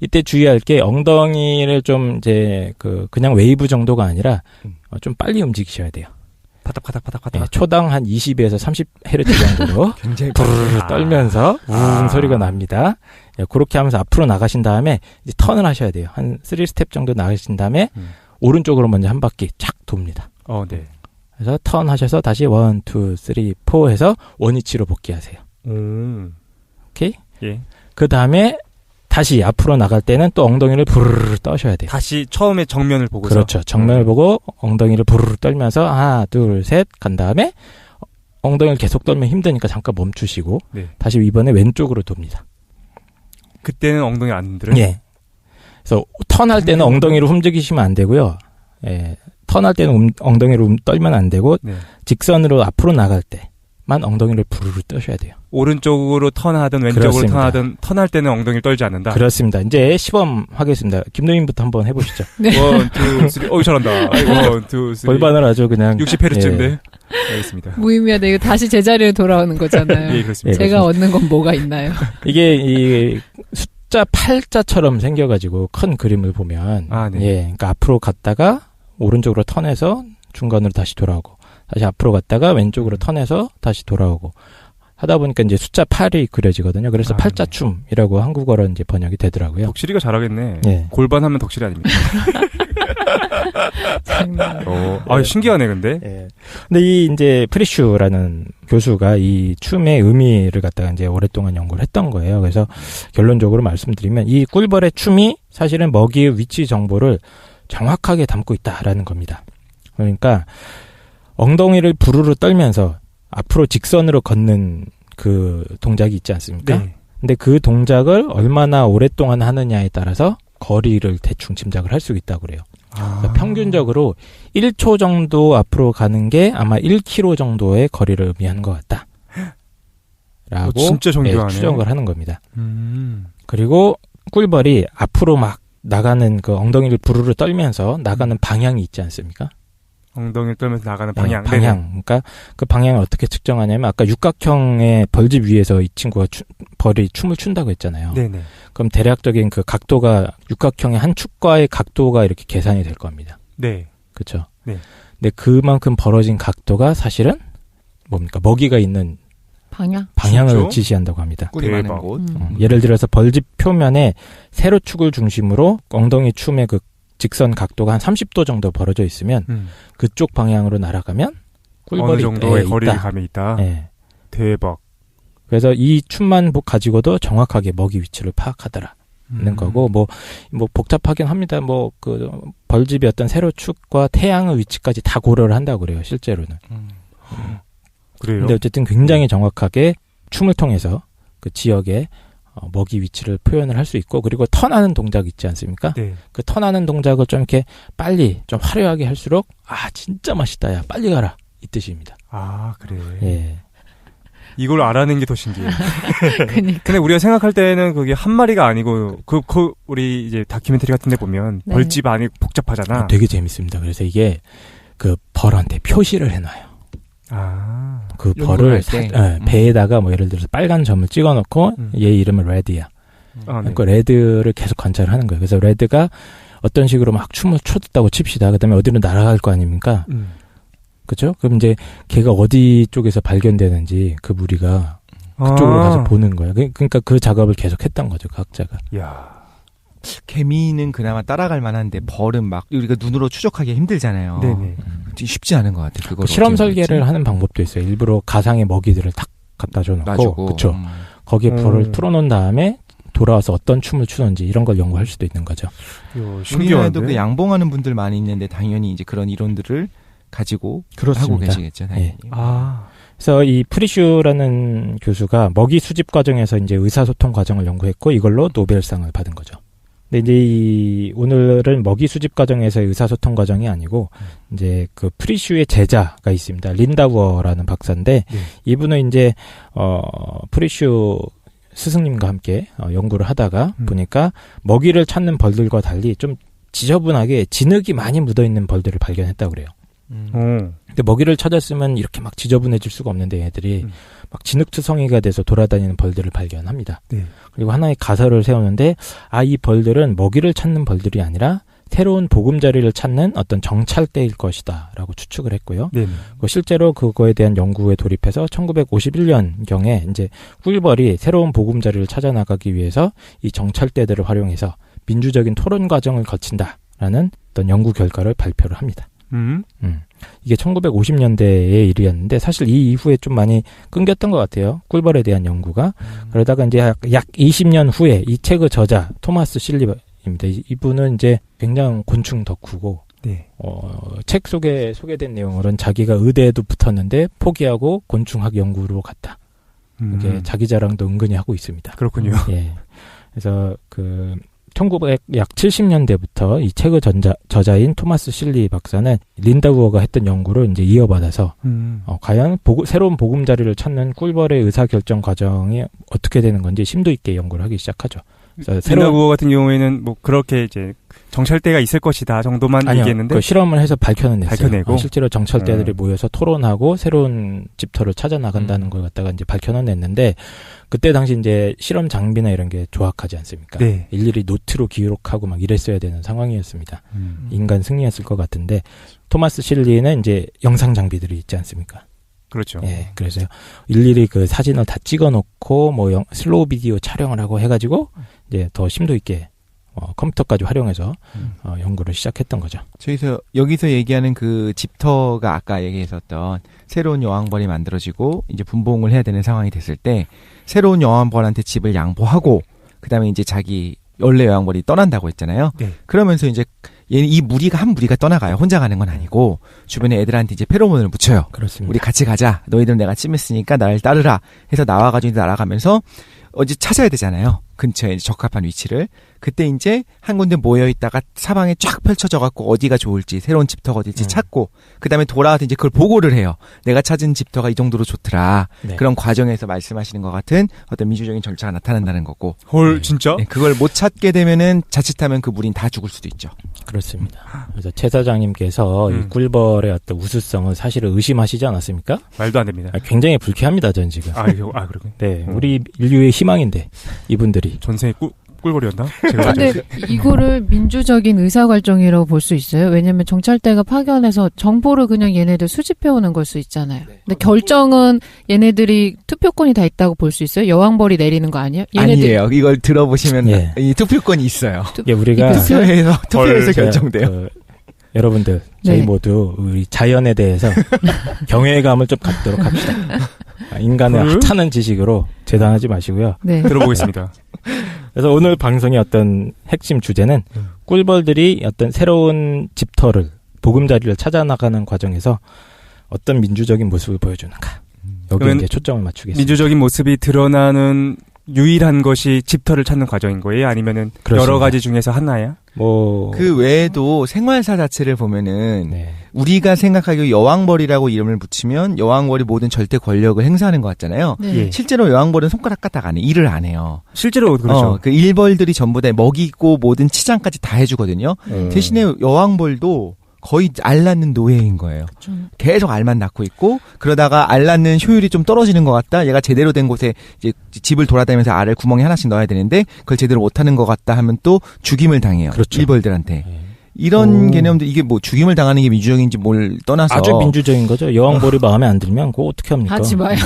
이때 주의할 게 엉덩이를 좀 이제 그냥 웨이브 정도가 아니라 좀 빨리 움직이셔야 돼요. 파닥파닥. 예, 초당 한 20에서 30Hz 정도로 굉장히 부르르 떨면서 소리가 납니다. 예, 그렇게 하면서 앞으로 나가신 다음에 이제 턴을 하셔야 돼요. 한 3스텝 정도 나가신 다음에 오른쪽으로 먼저 한 바퀴 착 돕니다. 네. 그래서 턴 하셔서 다시 1, 2, 3, 4 해서 원위치로 복귀하세요. 오케이? 예. 그 다음에 다시 앞으로 나갈 때는 또 엉덩이를 부르르 떠셔야 돼요. 다시 처음에 정면을 보고서. 그렇죠. 정면을 보고 엉덩이를 부르르 떨면서 하나, 둘, 셋 간 다음에 엉덩이를 계속 떨면 힘드니까 잠깐 멈추시고 네. 다시 이번에 왼쪽으로 돕니다. 그때는 엉덩이 안 흔들어요? 예. 그래서 턴할 때는 엉덩이를 움직이시면 안 되고요. 예. 턴할 때는 엉덩이를 떨면 안 되고 네. 직선으로 앞으로 나갈 때만 엉덩이를 부르르 떠셔야 돼요. 오른쪽으로 턴하든 왼쪽으로 그렇습니다. 턴하든 턴할 때는 엉덩이를 떨지 않는다. 그렇습니다. 이제 시범 하겠습니다. 김노인부터 한번 해보시죠. 1, 2, 3. 잘한다. 1, 2, 3. 골반을 아주 그냥 60Hz인데. 예. 알겠습니다. 무의미하다. 이거 다시 제자리로 돌아오는 거잖아요. 예, 그렇습니다. 제가 얻는 건 뭐가 있나요? 이게 이 숫자 8자처럼 생겨가지고 큰 그림을 보면 네. 예, 그러니까 앞으로 갔다가 오른쪽으로 턴해서 중간으로 다시 돌아오고 다시 앞으로 갔다가 왼쪽으로 턴해서 다시 돌아오고 하다 보니까 이제 숫자 8이 그려지거든요. 그래서 팔자춤이라고 한국어로 이제 번역이 되더라고요. 덕실이가 잘하겠네. 예. 골반 하면 덕실이 아닙니까? 신기하네, 근데. 예. 근데 이 이제 프리슈라는 교수가 이 춤의 의미를 갖다가 이제 오랫동안 연구를 했던 거예요. 그래서 결론적으로 말씀드리면 이 꿀벌의 춤이 사실은 먹이의 위치 정보를 정확하게 담고 있다라는 겁니다. 그러니까 엉덩이를 부르르 떨면서 앞으로 직선으로 걷는 그 동작이 있지 않습니까? 네. 근데 그 동작을 얼마나 오랫동안 하느냐에 따라서 거리를 대충 짐작을 할 수 있다고 그래요. 그러니까 평균적으로 1초 정도 앞으로 가는 게 아마 1km 정도의 거리를 의미하는 것 같다. 라고 진짜 정교하네. 추정을 하는 겁니다. 그리고 꿀벌이 앞으로 막 나가는 그 엉덩이를 부르르 떨면서 나가는 방향이 있지 않습니까? 엉덩이를 떨면서 나가는 방향. 네, 방향. 그러니까 그 방향을 어떻게 측정하냐면 아까 육각형의 벌집 위에서 이 친구가 벌이 춤을 춘다고 했잖아요. 네네. 그럼 대략적인 그 각도가 육각형의 한 축과의 각도가 이렇게 계산이 될 겁니다. 네. 그렇죠. 네. 근데 그만큼 벌어진 각도가 사실은 뭡니까? 먹이가 있는 방향을 진짜? 지시한다고 합니다. 꿀이 많은 대박. 곳. 예를 들어서 벌집 표면에 세로축을 중심으로 엉덩이 춤의 그 직선 각도가 한 30도 정도 벌어져 있으면 그쪽 방향으로 날아가면 꿀벌이 어느 정도의 있다. 거리감이 있다. 예. 대박. 그래서 이 춤만 가지고도 정확하게 먹이 위치를 파악하더라는 거고 뭐 복잡하긴 합니다. 뭐 그 벌집의 어떤 세로축과 태양의 위치까지 다 고려를 한다고 그래요. 실제로는. 그래요? 근데 어쨌든 굉장히 정확하게 춤을 통해서 그 지역의 먹이 위치를 표현을 할 수 있고, 그리고 턴하는 동작 있지 않습니까? 네. 그 턴하는 동작을 좀 이렇게 빨리 좀 화려하게 할수록 진짜 맛있다, 야 빨리 가라, 이 뜻입니다. 아, 그래. 예. 이걸 알아낸 게 더 신기해요. 그러니까. 근데 우리가 생각할 때는 그게 한 마리가 아니고 우리 이제 다큐멘터리 같은 데 보면 네. 벌집 안이 복잡하잖아. 되게 재밌습니다. 그래서 이게 그 벌한테 표시를 해놔요. 아. 그 연구를 벌을 할 때? 배에다가 뭐 예를 들어서 빨간 점을 찍어놓고 얘 이름은 레드야. 아, 네. 그 레드를 계속 관찰을 하는 거예요. 그래서 레드가 어떤 식으로 막 춤을 췄다고 칩시다. 그다음에 어디로 날아갈 거 아닙니까? 그렇죠? 그럼 이제 걔가 어디 쪽에서 발견되는지 그 무리가 그쪽으로 가서 보는 거예요. 그러니까 그 작업을 계속 했던 거죠, 각자가. 야. 개미는 그나마 따라갈 만한데 벌은 막 우리가 눈으로 추적하기 힘들잖아요. 네네. 쉽지 않은 것 같아요. 그걸 실험 어떻게 설계를 하는지. 하는 방법도 있어요. 일부러 가상의 먹이들을 탁 갖다 줘놓고, 놔주고. 그렇죠. 거기에 벌을 풀어놓은 다음에 돌아와서 어떤 춤을 추는지 이런 걸 연구할 수도 있는 거죠. 신기한데. 우리나라에도 그 양봉하는 분들 많이 있는데 당연히 이제 그런 이론들을 가지고 그렇습니다. 하고 계시겠죠. 당연히. 예. 아. 그래서 이 프리슈라는 교수가 먹이 수집 과정에서 이제 의사소통 과정을 연구했고 이걸로 노벨상을 받은 거죠. 근데 이제 오늘은 먹이 수집 과정에서의 의사소통 과정이 아니고 이제 그 프리슈의 제자가 있습니다. 린다워라는 박사인데 이분은 이제 프리슈 스승님과 함께 연구를 하다가 보니까 먹이를 찾는 벌들과 달리 좀 지저분하게 진흙이 많이 묻어 있는 벌들을 발견했다고 그래요. 근데 먹이를 찾았으면 이렇게 막 지저분해질 수가 없는데 얘들이 막 진흙투성이가 돼서 돌아다니는 벌들을 발견합니다. 네. 그리고 하나의 가설을 세우는데 이 벌들은 먹이를 찾는 벌들이 아니라 새로운 보금자리를 찾는 어떤 정찰대일 것이다 라고 추측을 했고요. 네. 실제로 그거에 대한 연구에 돌입해서 1951년경에 이제 꿀벌이 새로운 보금자리를 찾아 나가기 위해서 이 정찰대들을 활용해서 민주적인 토론 과정을 거친다라는 어떤 연구 결과를 발표를 합니다. 이게 1950년대의 일이었는데 사실 이 이후에 좀 많이 끊겼던 것 같아요. 꿀벌에 대한 연구가. 그러다가 이제 약 20년 후에 이 책의 저자 토마스 실리입니다. 이분은 이제 굉장히 곤충 덕후고 네. 책 속에 소개된 내용으로는 자기가 의대에도 붙었는데 포기하고 곤충학 연구로 갔다. 이게 자기 자랑도 은근히 하고 있습니다. 그렇군요. 예. 그래서 약 70년대부터 이 책의 저자인 토마스 실리 박사는 린다우어가 했던 연구를 이제 이어받아서 과연 새로운 보금자리를 찾는 꿀벌의 의사결정 과정이 어떻게 되는 건지 심도 있게 연구를 하기 시작하죠. 린다우어 같은 경우에는 뭐 그렇게 이제 정찰대가 있을 것이다 정도만 얘기했는데 그 실험을 해서 발표는 했어요. 밝혀내고 실제로 정찰대들이 모여서 토론하고 새로운 집터를 찾아 나간다는 걸 갖다가 이제 밝혀는 냈는데 그때 당시 이제 실험 장비나 이런 게 조악하지 않습니까? 네. 일일이 노트로 기록하고 막 이랬어야 되는 상황이었습니다. 인간 승리였을 것 같은데 토마스 실리는 이제 영상 장비들이 있지 않습니까? 그렇죠. 예, 그래서 일일이 그 사진을 다 찍어놓고 뭐 슬로우 비디오 촬영을 하고 해가지고 이제 더 심도 있게 컴퓨터까지 활용해서 연구를 시작했던 거죠. 여기서 얘기하는 그 집터가 아까 얘기했었던 새로운 여왕벌이 만들어지고 이제 분봉을 해야 되는 상황이 됐을 때 새로운 여왕벌한테 집을 양보하고 그다음에 이제 자기 원래 여왕벌이 떠난다고 했잖아요. 네. 그러면서 이제 이 무리가 한 무리가 떠나가요. 혼자 가는 건 아니고 주변에 애들한테 이제 페로몬을 묻혀요. 그렇습니다. 우리 같이 가자. 너희들은 내가 찜했으니까 나를 따르라 해서 나와가지고 날아가면서 어디 찾아야 되잖아요. 근처에 이제 적합한 위치를. 그때 이제 한 군데 모여있다가 사방에 쫙 펼쳐져갖고 어디가 좋을지, 새로운 집터가 어딜지 찾고, 그 다음에 돌아와서 이제 그걸 보고를 해요. 내가 찾은 집터가 이 정도로 좋더라. 네. 그런 과정에서 말씀하시는 것 같은 어떤 민주적인 절차가 나타난다는 거고. 헐, 진짜? 네, 그걸 못 찾게 되면은 자칫하면 그 무리는 다 죽을 수도 있죠. 그렇습니다. 그래서 최 사장님께서 이 꿀벌의 어떤 우수성을 사실은 의심하시지 않았습니까? 말도 안 됩니다. 굉장히 불쾌합니다, 전 지금. 그렇군요. 네, 우리 인류의 희망인데 이분들이 전생에 꿀벌이었나? 제가 근데 이거를 민주적인 의사결정이라고 볼 수 있어요? 왜냐면 경찰대가 파견해서 정보를 그냥 얘네들 수집해오는 걸 수 있잖아요. 근데 결정은 얘네들이 투표권이 다 있다고 볼 수 있어요? 여왕벌이 내리는 거 아니에요? 아니에요. 이걸 들어보시면 예. 이 투표권이 있어요. 예, 우리가 투표에서 결정돼요. 여러분들 저희 네. 모두 우리 자연에 대해서 경외감을 좀 갖도록 합시다. 인간의 하찮은 지식으로 재단하지 마시고요. 네. 들어보겠습니다. 그래서 오늘 방송의 어떤 핵심 주제는 꿀벌들이 어떤 새로운 집터를 보금자리를 찾아 나가는 과정에서 어떤 민주적인 모습을 보여주는가. 여기에 이제 초점을 맞추겠습니다. 민주적인 모습이 드러나는 유일한 것이 집터를 찾는 과정인 거예요? 아니면은 그렇습니다. 여러 가지 중에서 하나야? 그 외에도 생활사 자체를 보면은 네. 우리가 생각하기에 여왕벌이라고 이름을 붙이면 여왕벌이 모든 절대 권력을 행사하는 것 같잖아요. 네. 예. 실제로 여왕벌은 손가락 까딱 안 해. 일을 안 해요. 실제로 그렇죠. 그 일벌들이 전부 다 먹이고 모든 치장까지 다 해주거든요. 대신에 여왕벌도 거의 알 낳는 노예인 거예요. 계속 알만 낳고 있고 그러다가 알 낳는 효율이 좀 떨어지는 것 같다. 얘가 제대로 된 곳에 이제 집을 돌아다니면서 알을 구멍에 하나씩 넣어야 되는데 그걸 제대로 못하는 것 같다 하면 또 죽임을 당해요. 그렇죠. 일벌들한테. 이런 개념들 이게 뭐 죽임을 당하는 게 민주적인지 뭘 떠나서 아주 민주적인 거죠. 여왕벌이 마음에 안 들면 그거 어떻게 합니까? 하지 마요.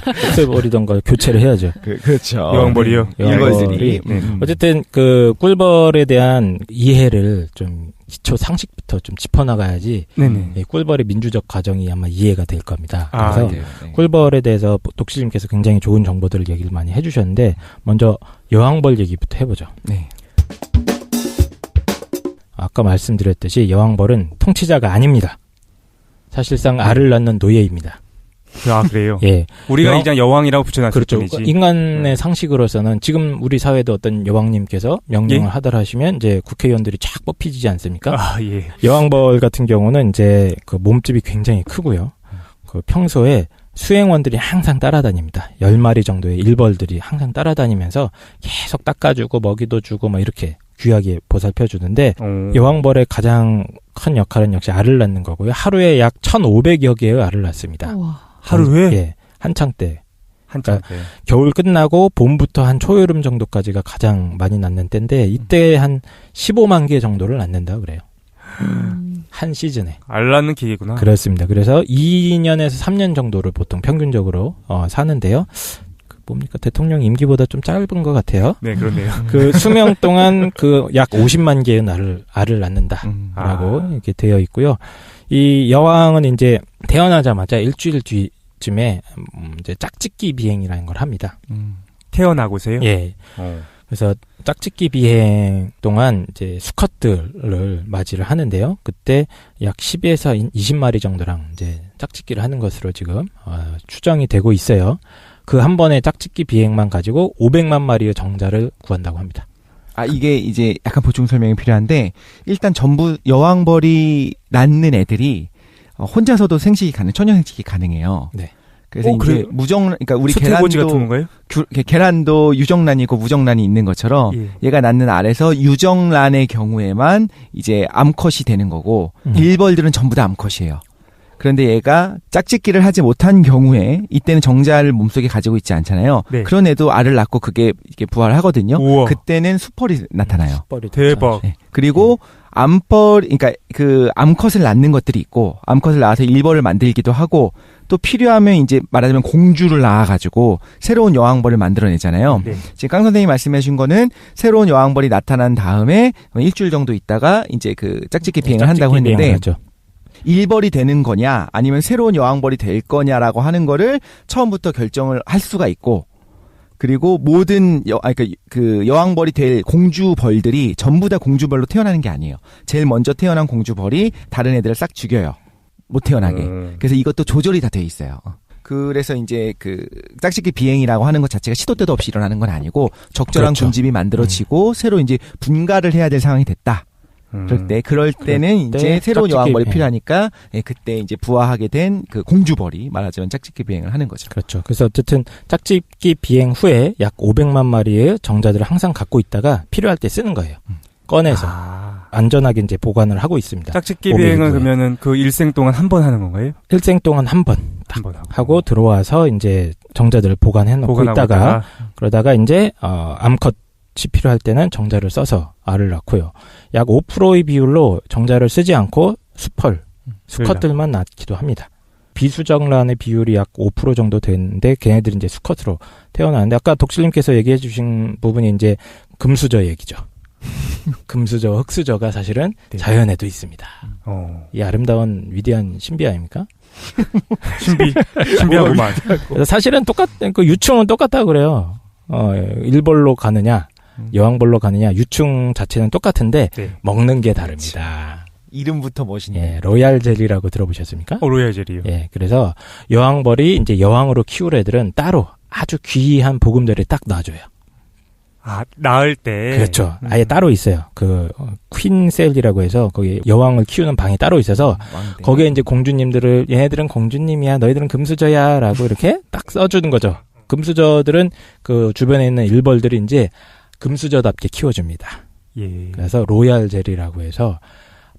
없애버리던가 교체를 해야죠. 그렇죠. 여왕벌이요? 일벌들이. 어쨌든 그 꿀벌에 대한 이해를 좀 기초 상식부터 좀 짚어나가야지 네네. 이 꿀벌의 민주적 과정이 아마 이해가 될 겁니다. 아, 그래서 네. 꿀벌에 대해서 독실님께서 굉장히 좋은 정보들을 얘기를 많이 해주셨는데 먼저 여왕벌 얘기부터 해보죠. 네. 아까 말씀드렸듯이 여왕벌은 통치자가 아닙니다. 사실상 알을 낳는 노예입니다. 아, 그래요? 예. 우리가 이제 여왕이라고 붙여놨을 그렇죠. 뿐이지. 인간의 상식으로서는 지금 우리 사회도 어떤 여왕님께서 명령을 예? 하더라 하시면 이제 국회의원들이 쫙 뽑히지 않습니까? 아, 예. 여왕벌 같은 경우는 이제 그 몸집이 굉장히 크고요. 그 평소에 수행원들이 항상 따라다닙니다. 10마리 정도의 일벌들이 항상 따라다니면서 계속 닦아주고 먹이도 주고 막 이렇게 귀하게 보살펴주는데 여왕벌의 가장 큰 역할은 역시 알을 낳는 거고요. 하루에 약 1,500여 개의 알을 낳습니다. 우와. 하루에? 예. 한창 때. 한참 때. 겨울 끝나고 봄부터 한 초여름 정도까지가 가장 많이 낳는 때인데 이때 한 15만 개 정도를 낳는다 그래요. 한 시즌에. 알 낳는 기계구나. 그렇습니다. 그래서 2년에서 3년 정도를 보통 평균적으로 사는데요. 그 뭡니까? 대통령 임기보다 좀 짧은 것 같아요. 네, 그렇네요. 그 수명 동안 그 약 50만 개의 알을 낳는다라고 이렇게 되어 있고요. 이 여왕은 이제 태어나자마자 일주일 뒤쯤에 이제 짝짓기 비행이라는 걸 합니다. 태어나고세요? 예. 그래서 짝짓기 비행 동안 이제 수컷들을 맞이를 하는데요. 그때 약 10에서 20마리 정도랑 이제 짝짓기를 하는 것으로 지금 추정이 되고 있어요. 그 한 번의 짝짓기 비행만 가지고 500만 마리의 정자를 구한다고 합니다. 이게 이제 약간 보충 설명이 필요한데 일단 전부 여왕벌이 낳는 애들이 혼자서도 천연 생식이 가능해요. 네. 그래서 이제 그래요? 그러니까 우리 수태고지 같은 건가요? 계란도 유정란이 있고 무정란이 있는 것처럼 예. 얘가 낳는 알에서 유정란의 경우에만 이제 암컷이 되는 거고 일벌들은 전부 다 암컷이에요. 그런데 얘가 짝짓기를 하지 못한 경우에 이때는 정자를 몸속에 가지고 있지 않잖아요. 네. 그런 애도 알을 낳고 그게 이게 부활하거든요. 우와. 그때는 수펄이 나타나요. 대박. 네. 그리고 그러니까 그 암컷을 낳는 것들이 있고 암컷을 낳아서 일벌을 만들기도 하고 또 필요하면 이제 말하자면 공주를 낳아가지고 새로운 여왕벌을 만들어내잖아요. 네. 지금 강 선생님이 말씀해준 거는 새로운 여왕벌이 나타난 다음에 일주일 정도 있다가 이제 그 짝짓기 비행을 한다고 했는데 일벌이 되는 거냐 아니면 새로운 여왕벌이 될 거냐라고 하는 거를 처음부터 결정을 할 수가 있고 그리고 모든 그 여왕벌이 될 공주벌들이 전부 다 공주벌로 태어나는 게 아니에요. 제일 먼저 태어난 공주벌이 다른 애들을 싹 죽여요. 못 태어나게. 그래서 이것도 조절이 다 돼 있어요. 그래서 이제 그 짝짓기 비행이라고 하는 것 자체가 시도 때도 없이 일어나는 건 아니고 적절한 그렇죠. 군집이 만들어지고 새로 이제 분가를 해야 될 상황이 됐다. 그럴 때는 이제 새로운 여왕벌이 필요하니까 그때 이제 부화하게 된 그 공주벌이 말하자면 짝짓기 비행을 하는 거죠. 그렇죠. 그래서 어쨌든 짝짓기 비행 후에 약 500만 마리의 정자들을 항상 갖고 있다가 필요할 때 쓰는 거예요. 꺼내서 안전하게 이제 보관을 하고 있습니다. 짝짓기 비행은 그러면은 그 일생 동안 한 번 하는 건가요? 일생 동안 한 번 하고 들어와서 이제 정자들을 보관해 놓고 있다가 그러다가 이제 암컷 볕이 필요할 때는 정자를 써서 알을 낳고요. 약 5%의 비율로 정자를 쓰지 않고 수컷들만 낳기도 합니다. 비수정란의 비율이 약 5% 정도 되는데 걔네들이 이제 수컷으로 태어나는데 아까 독실님께서 얘기해 주신 부분이 이제 금수저 얘기죠. 금수저, 흑수저가 사실은 네. 자연에도 있습니다. 이 아름다운 위대한 신비 아닙니까? 신비하구만. 그래서 사실은 그 유충은 똑같다고 그래요. 일벌로 가느냐, 여왕벌로 가느냐, 유충 자체는 똑같은데 네. 먹는 게 다릅니다. 이름부터 멋있네. 예, 로얄 젤리라고 들어보셨습니까? 로얄 젤리요. 예, 그래서 여왕벌이 이제 여왕으로 키울 애들은 따로 아주 귀한 보금자리를 딱 놔줘요. 아, 낳을 때. 그렇죠. 아예 따로 있어요. 그 퀸셀이라고 해서 거기 여왕을 키우는 방이 따로 있어서 왕대. 거기에 이제 공주님들을 얘네들은 공주님이야, 너희들은 금수저야라고 이렇게 딱 써주는 거죠. 금수저들은 그 주변에 있는 일벌들이 이제 금수저답게 키워줍니다. 예. 그래서 로얄 젤리라고 해서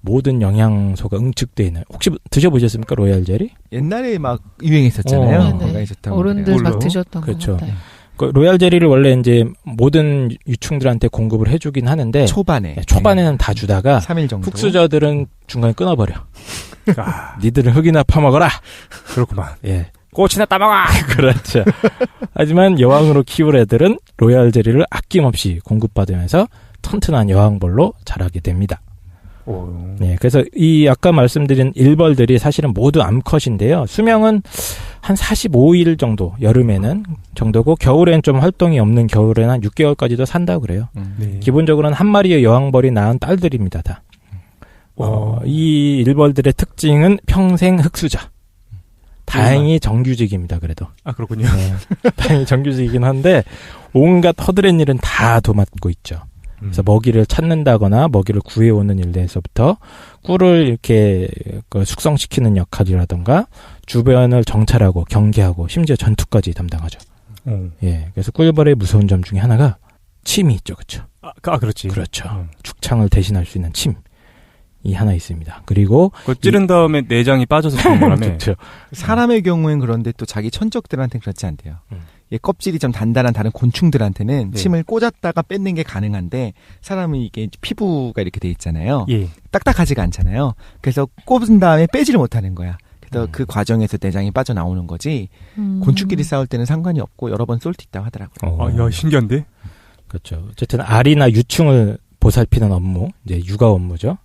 모든 영양소가 응축되어 있는. 혹시 드셔보셨습니까, 로얄 젤리? 옛날에 막 유행했었잖아요. 네. 건강에 좋다고. 어른들 그래요. 막 드셨던 그렇죠. 것 같아요. 그 로얄 젤리를 원래 이제 모든 유충들한테 공급을 해주긴 하는데 초반에. 초반에는 다 주다가 3일 정도. 흑수저들은 중간에 끊어버려. 아, 니들은 흙이나 파먹어라. 그렇구만. 예, 꽃이나 따먹어! 그렇죠. 하지만 여왕으로 키울 애들은 로얄 젤리를 아낌없이 공급받으면서 튼튼한 여왕벌로 자라게 됩니다. 오. 네, 그래서 이 아까 말씀드린 일벌들이 사실은 모두 암컷인데요. 수명은 한 45일 정도, 여름에는 정도고 겨울엔 좀 활동이 없는 겨울에는 한 6개월까지도 산다고 그래요. 네. 기본적으로는 한 마리의 여왕벌이 낳은 딸들입니다, 다. 이 일벌들의 특징은 평생 흑수저. 다행히 정규직입니다, 그래도. 아, 그렇군요. 네, 다행히 정규직이긴 한데 온갖 허드렛 일은 다 도맡고 있죠. 그래서 먹이를 찾는다거나 먹이를 구해오는 일에서부터 꿀을 이렇게 숙성시키는 역할이라던가 주변을 정찰하고 경계하고 심지어 전투까지 담당하죠. 예, 그래서 꿀벌의 무서운 점 중에 하나가 침이 있죠, 그렇죠? 그렇지. 그렇죠. 축창을 대신할 수 있는 침이 하나 있습니다. 그리고 그 찌른 다음에 내장이 빠져서 그런 거라며. 그렇죠. 사람의 경우엔 그런데 또 자기 천적들한테는 그렇지 않대요. 얘 껍질이 좀 단단한 다른 곤충들한테는 네. 침을 꽂았다가 뺏는 게 가능한데 사람은 이게 피부가 이렇게 돼 있잖아요. 예. 딱딱하지가 않잖아요. 그래서 꼽은 다음에 빼지를 못하는 거야. 그래서 그 과정에서 내장이 빠져나오는 거지. 곤충끼리 싸울 때는 상관이 없고 여러 번 쏠 수 있다고 하더라고요. 아, 야, 신기한데? 그렇죠. 어쨌든 알이나 유충을 보살피는 업무, 이제 육아 업무죠.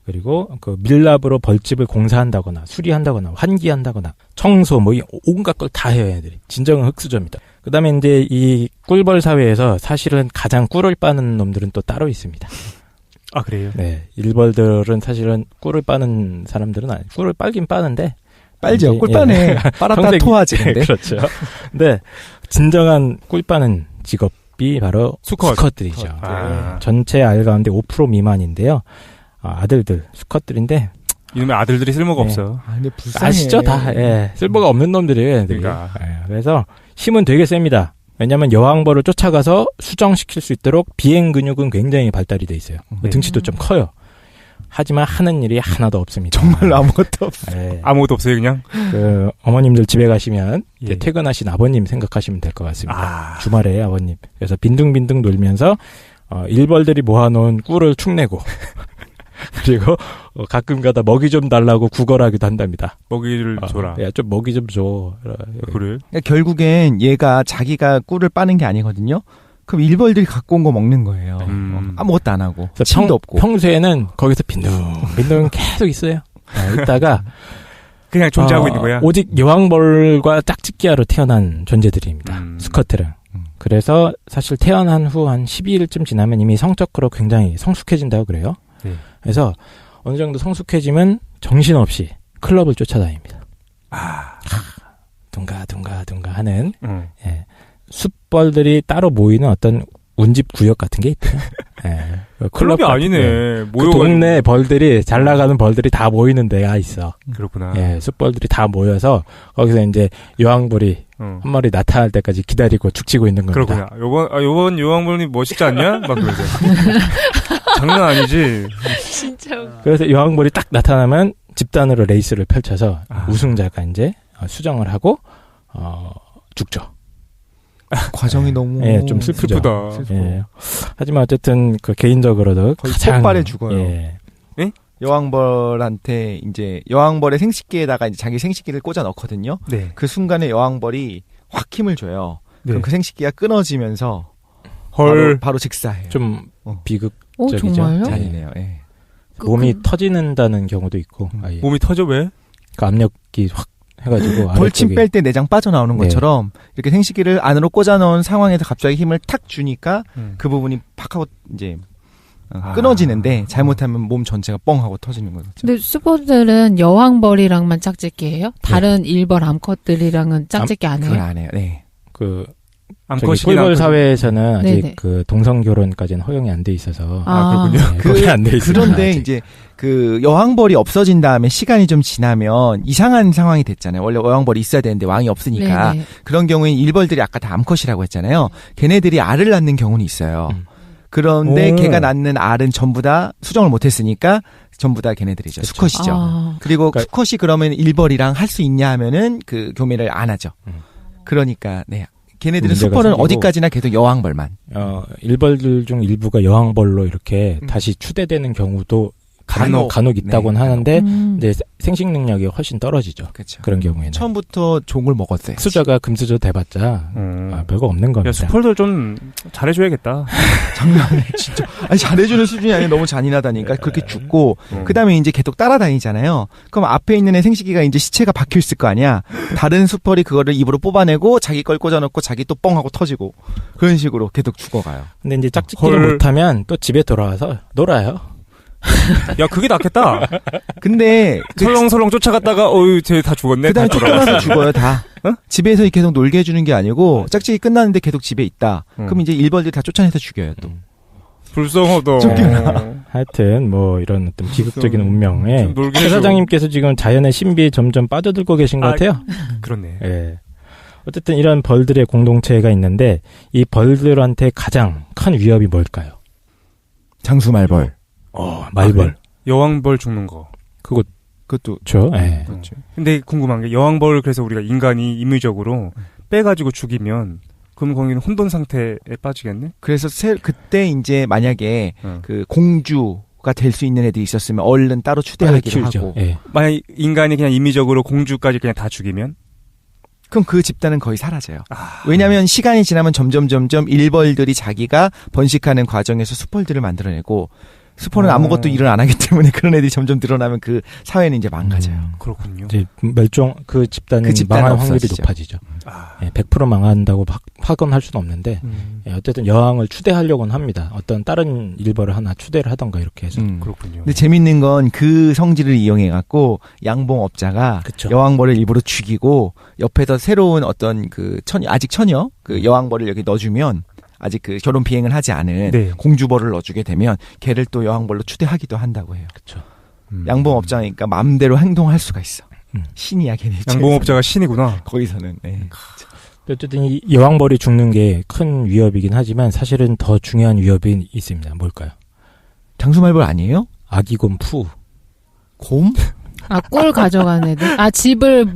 그리고 그 밀랍으로 벌집을 공사한다거나 수리한다거나 환기한다거나 청소 뭐 온갖 걸 다 해요, 얘들이. 진정한 흑수저입니다. 그다음에 이제 이 꿀벌 사회에서 사실은 가장 꿀을 빠는 놈들은 또 따로 있습니다. 아, 그래요? 네, 일벌들은 사실은 꿀을 빠는 사람들은 아니, 꿀을 빨긴 빠는데 빨죠. 꿀 빠네. 빨았다 평생- 토하지 근데. 그렇죠. 근데 진정한 꿀 빠는 직업이 바로 수컷들이죠. 아. 전체 알 가운데 5% 미만인데요. 아들들, 수컷들인데 이놈의 아들들이 쓸모가 네. 없어. 아, 근데 불쌍해. 아시죠? 다 쓸모가 없는 놈들이에요. 얘들이. 그러니까. 그래서 힘은 되게 셉니다. 왜냐하면 여왕벌을 쫓아가서 수정시킬 수 있도록 비행 근육은 굉장히 발달이 돼 있어요. 등치도 좀 커요. 하지만 하는 일이 하나도 없습니다. 정말 아무것도 없어. 예. 아무것도 없어요, 그냥? 그 어머님들 집에 가시면 이제 예. 퇴근하신 아버님 생각하시면 될 것 같습니다. 아. 주말에 아버님. 그래서 빈둥빈둥 놀면서 일벌들이 모아놓은 꿀을 축내고 그리고 가끔가다 먹이 좀 달라고 구걸하기도 한답니다. 먹이를 줘라. 야, 좀 먹이 좀 줘. 그래? 그러니까 결국엔 얘가 자기가 꿀을 빠는 게 아니거든요. 그럼 일벌들이 갖고 온 거 먹는 거예요. 아무것도 안 하고. 그래서 침도 없고. 평소에는 거기서 빈둥빈둥 계속 있어요. 있다가 그냥 존재하고 있는 거야? 오직 여왕벌과 짝짓기하러 태어난 존재들입니다. 수컷들은. 그래서 사실 태어난 후 한 12일쯤 지나면 이미 성적으로 굉장히 성숙해진다고 그래요. 네. 그래서 어느 정도 성숙해지면 정신없이 클럽을 쫓아다닙니다. 둥가 하는 예, 숯벌들이 따로 모이는 어떤 운집 구역 같은 게 있대요. 예, 클럽이 같은 아니네. 데. 그 모여가지고. 동네 벌들이 잘 나가는 벌들이 다 모이는 데가 있어. 그렇구나. 예, 숯벌들이 다 모여서 거기서 이제 여왕벌이 한 마리 나타날 때까지 기다리고 죽치고 있는 겁니다. 그렇구나. 요번 여왕벌님 멋있지 않냐? 막 그러죠. 장난 아니지. 진짜. 그래서 여왕벌이 딱 나타나면 집단으로 레이스를 펼쳐서 우승자가 이제 수정을 하고 죽죠. 과정이 너무 예, 좀 슬프죠. 슬프다. 예. 하지만 어쨌든 그 개인적으로도 거의 가장 폭발해 죽어요. 예. 여왕벌한테 이제 여왕벌의 생식기에다가 이제 자기 생식기를 꽂아 넣거든요. 네. 그 순간에 여왕벌이 확 힘을 줘요. 네. 그럼 그 생식기가 끊어지면서 헐. 바로 직사해요. 좀 비극적이죠. 정말요? 예. 잔인해요. 예. 몸이 터지는다는 경우도 있고 아예. 몸이 터져 왜? 그 압력이 확 해가지고 벌침 아래쪽에 뺄 때 내장 빠져나오는 네. 것처럼 이렇게 생식기를 안으로 꽂아 넣은 상황에서 갑자기 힘을 탁 주니까 음. 그 부분이 팍 하고 이제 끊어지는데 잘못하면 몸 전체가 뻥 하고 터지는 거죠. 근데 슈퍼들은 여왕벌이랑만 짝짓기 해요? 다른 일벌 암컷들이랑은 짝짓기 안 그걸 해요? 안 해요. 네. 그 암컷이랑 꿀벌 사회에서는 아직 네네. 그 동성 결혼까지는 허용이 안 돼 있어서 그렇군요. 네, 허용이 안 돼 있어요. 그런데 아직. 이제 그 여왕벌이 없어진 다음에 시간이 좀 지나면 이상한 상황이 됐잖아요. 원래 여왕벌이 있어야 되는데 왕이 없으니까 네네. 그런 경우에 일벌들이 아까 다 암컷이라고 했잖아요. 걔네들이 알을 낳는 경우는 있어요. 그런데 오. 걔가 낳는 알은 전부 다 수정을 못했으니까 전부 다 걔네들이죠. 그렇죠. 수컷이죠. 아, 그리고 그러니까- 수컷이 그러면 일벌이랑 할 수 있냐 하면은 그 교미를 안 하죠. 그러니까 네. 걔네들은 문제가 수컷은 생기고. 어디까지나 계속 여왕벌만. 일벌들 중 일부가 여왕벌로 이렇게 다시 추대되는 경우도 간혹 있다고는 네, 하는데 음. 이제 생식 능력이 훨씬 떨어지죠. 그렇죠. 그런 경우에는 처음부터 종을 먹었어요. 수저가 금수저 돼봤자 별거 없는 겁니다. 야, 수펄들 좀 잘해줘야겠다. 장난해 진짜. 아니 잘해주는 수준이 아니라 너무 잔인하다니까. 그렇게 죽고 그다음에 이제 계속 따라다니잖아요. 그럼 앞에 있는 애 생식기가 이제 시체가 박혀 있을 거 아니야. 다른 수펄이 그거를 입으로 뽑아내고 자기 걸 꽂아놓고 자기 또 뻥하고 터지고 그런 식으로 계속 죽어가요. 근데 이제 짝짓기를 헐. 못하면 또 집에 돌아와서 놀아요. 야, 그게 낫겠다. 근데 설렁설렁 쫓아갔다가, 쟤 다 죽었네. 그다음에 다 돌아가서. 쫓겨나서 죽어요 다. 집에서 계속 놀게 해주는 게 아니고 짝짓기 끝났는데 계속 집에 있다. 그럼 이제 일벌들 다 쫓아내서 죽여요 또. 불쌍하다. 하여튼 뭐 이런 어떤 비극적인 운명에 좀 놀게 최 해줘. 사장님께서 지금 자연의 신비에 점점 빠져들고 계신 것 같아요. 그렇네. 예. 어쨌든 이런 벌들의 공동체가 있는데 이 벌들한테 가장 큰 위협이 뭘까요? 장수말벌. 말벌. 여왕벌 죽는 거. 그것도 그렇죠. 예. 그렇죠. 근데 궁금한 게 여왕벌 그래서 우리가 인간이 임의적으로 빼가지고 죽이면 그럼 거기는 혼돈 상태에 빠지겠네? 그래서 그때 이제 만약에 그 공주가 될 수 있는 애들이 있었으면 얼른 따로 추대하기로 하고. 예. 만약 인간이 그냥 임의적으로 공주까지 그냥 다 죽이면? 그럼 그 집단은 거의 사라져요. 왜냐하면 시간이 지나면 점점 일벌들이 자기가 번식하는 과정에서 수펄들을 만들어내고 수펄은 아무것도 일을 안 하기 때문에 그런 애들이 점점 늘어나면 그 사회는 이제 망가져요. 그렇군요. 이제 그 집단은 그 집단은 망할 확률이 없어지죠. 높아지죠. 예, 100% 망한다고 확언할 수는 없는데 예, 어쨌든 여왕을 추대하려고는 합니다. 어떤 다른 일벌을 하나 추대를 하던가 이렇게 해서. 그렇군요. 근데 재밌는 건 그 성질을 이용해 갖고 양봉업자가 그쵸. 여왕벌을 일부러 죽이고 옆에서 새로운 어떤 아직 처녀 그 여왕벌을 여기 넣어주면 아직 그 결혼 비행을 하지 않은 네. 공주벌을 넣어주게 되면 걔를 또 여왕벌로 추대하기도 한다고 해요. 그렇죠. 양봉업자니까 마음대로 행동할 수가 있어. 신이야 걔네. 양봉업자가 신이구나. 거기서는. 네. 어쨌든 이 여왕벌이 죽는 게 큰 위협이긴 하지만 사실은 더 중요한 위협이 있습니다. 뭘까요? 장수말벌 아니에요? 아기곰 푸. 곰? 꿀 가져간 애들? 집을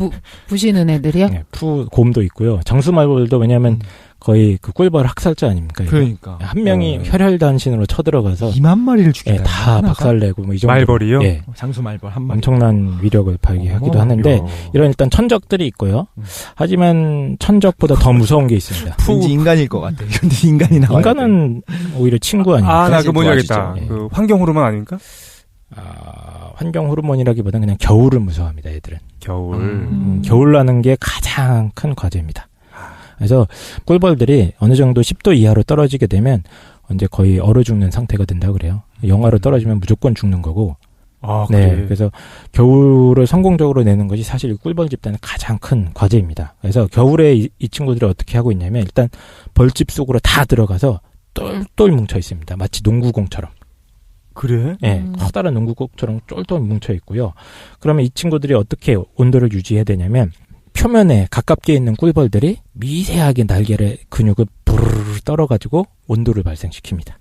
부시는 애들이요? 네, 곰도 있고요. 장수말벌도 왜냐하면 거의 그 꿀벌 학살자 아닙니까? 이거? 그러니까. 한 명이 혈혈단신으로 쳐들어가서 2만 마리를 죽이다. 예, 다 박살내고 뭐 이 정도. 말벌이요? 예, 장수말벌 한 마리. 엄청난 위력을 발휘하기도 하는데 이런 일단 천적들이 있고요. 하지만 천적보다 더 무서운 게 있습니다. 왠지 인간일 것 같아. 근데 인간이 나와요. 인간은 오히려 친구 아닙니까? 나 그 뭔지 알겠다. 도와주죠. 예. 그 환경 호르몬 아닙니까? 환경 호르몬이라기보다는 그냥 겨울을 무서워합니다. 애들은. 겨울. 겨울 나는 게 가장 큰 과제입니다. 그래서 꿀벌들이 어느 정도 10도 이하로 떨어지게 되면 이제 거의 얼어 죽는 상태가 된다고 그래요. 영하로 떨어지면 무조건 죽는 거고. 그래. 네, 그래서 겨울을 성공적으로 내는 것이 사실 꿀벌 집단의 가장 큰 과제입니다. 그래서 겨울에 이 친구들이 어떻게 하고 있냐면 일단 벌집 속으로 다 들어가서 똘똘 뭉쳐 있습니다. 마치 농구공처럼. 그래? 예, 커다란 농구공처럼 똘똘 뭉쳐 있고요. 그러면 이 친구들이 어떻게 온도를 유지해야 되냐면 표면에 가깝게 있는 꿀벌들이 미세하게 날개의 근육을 부르르 떨어가지고 온도를 발생시킵니다.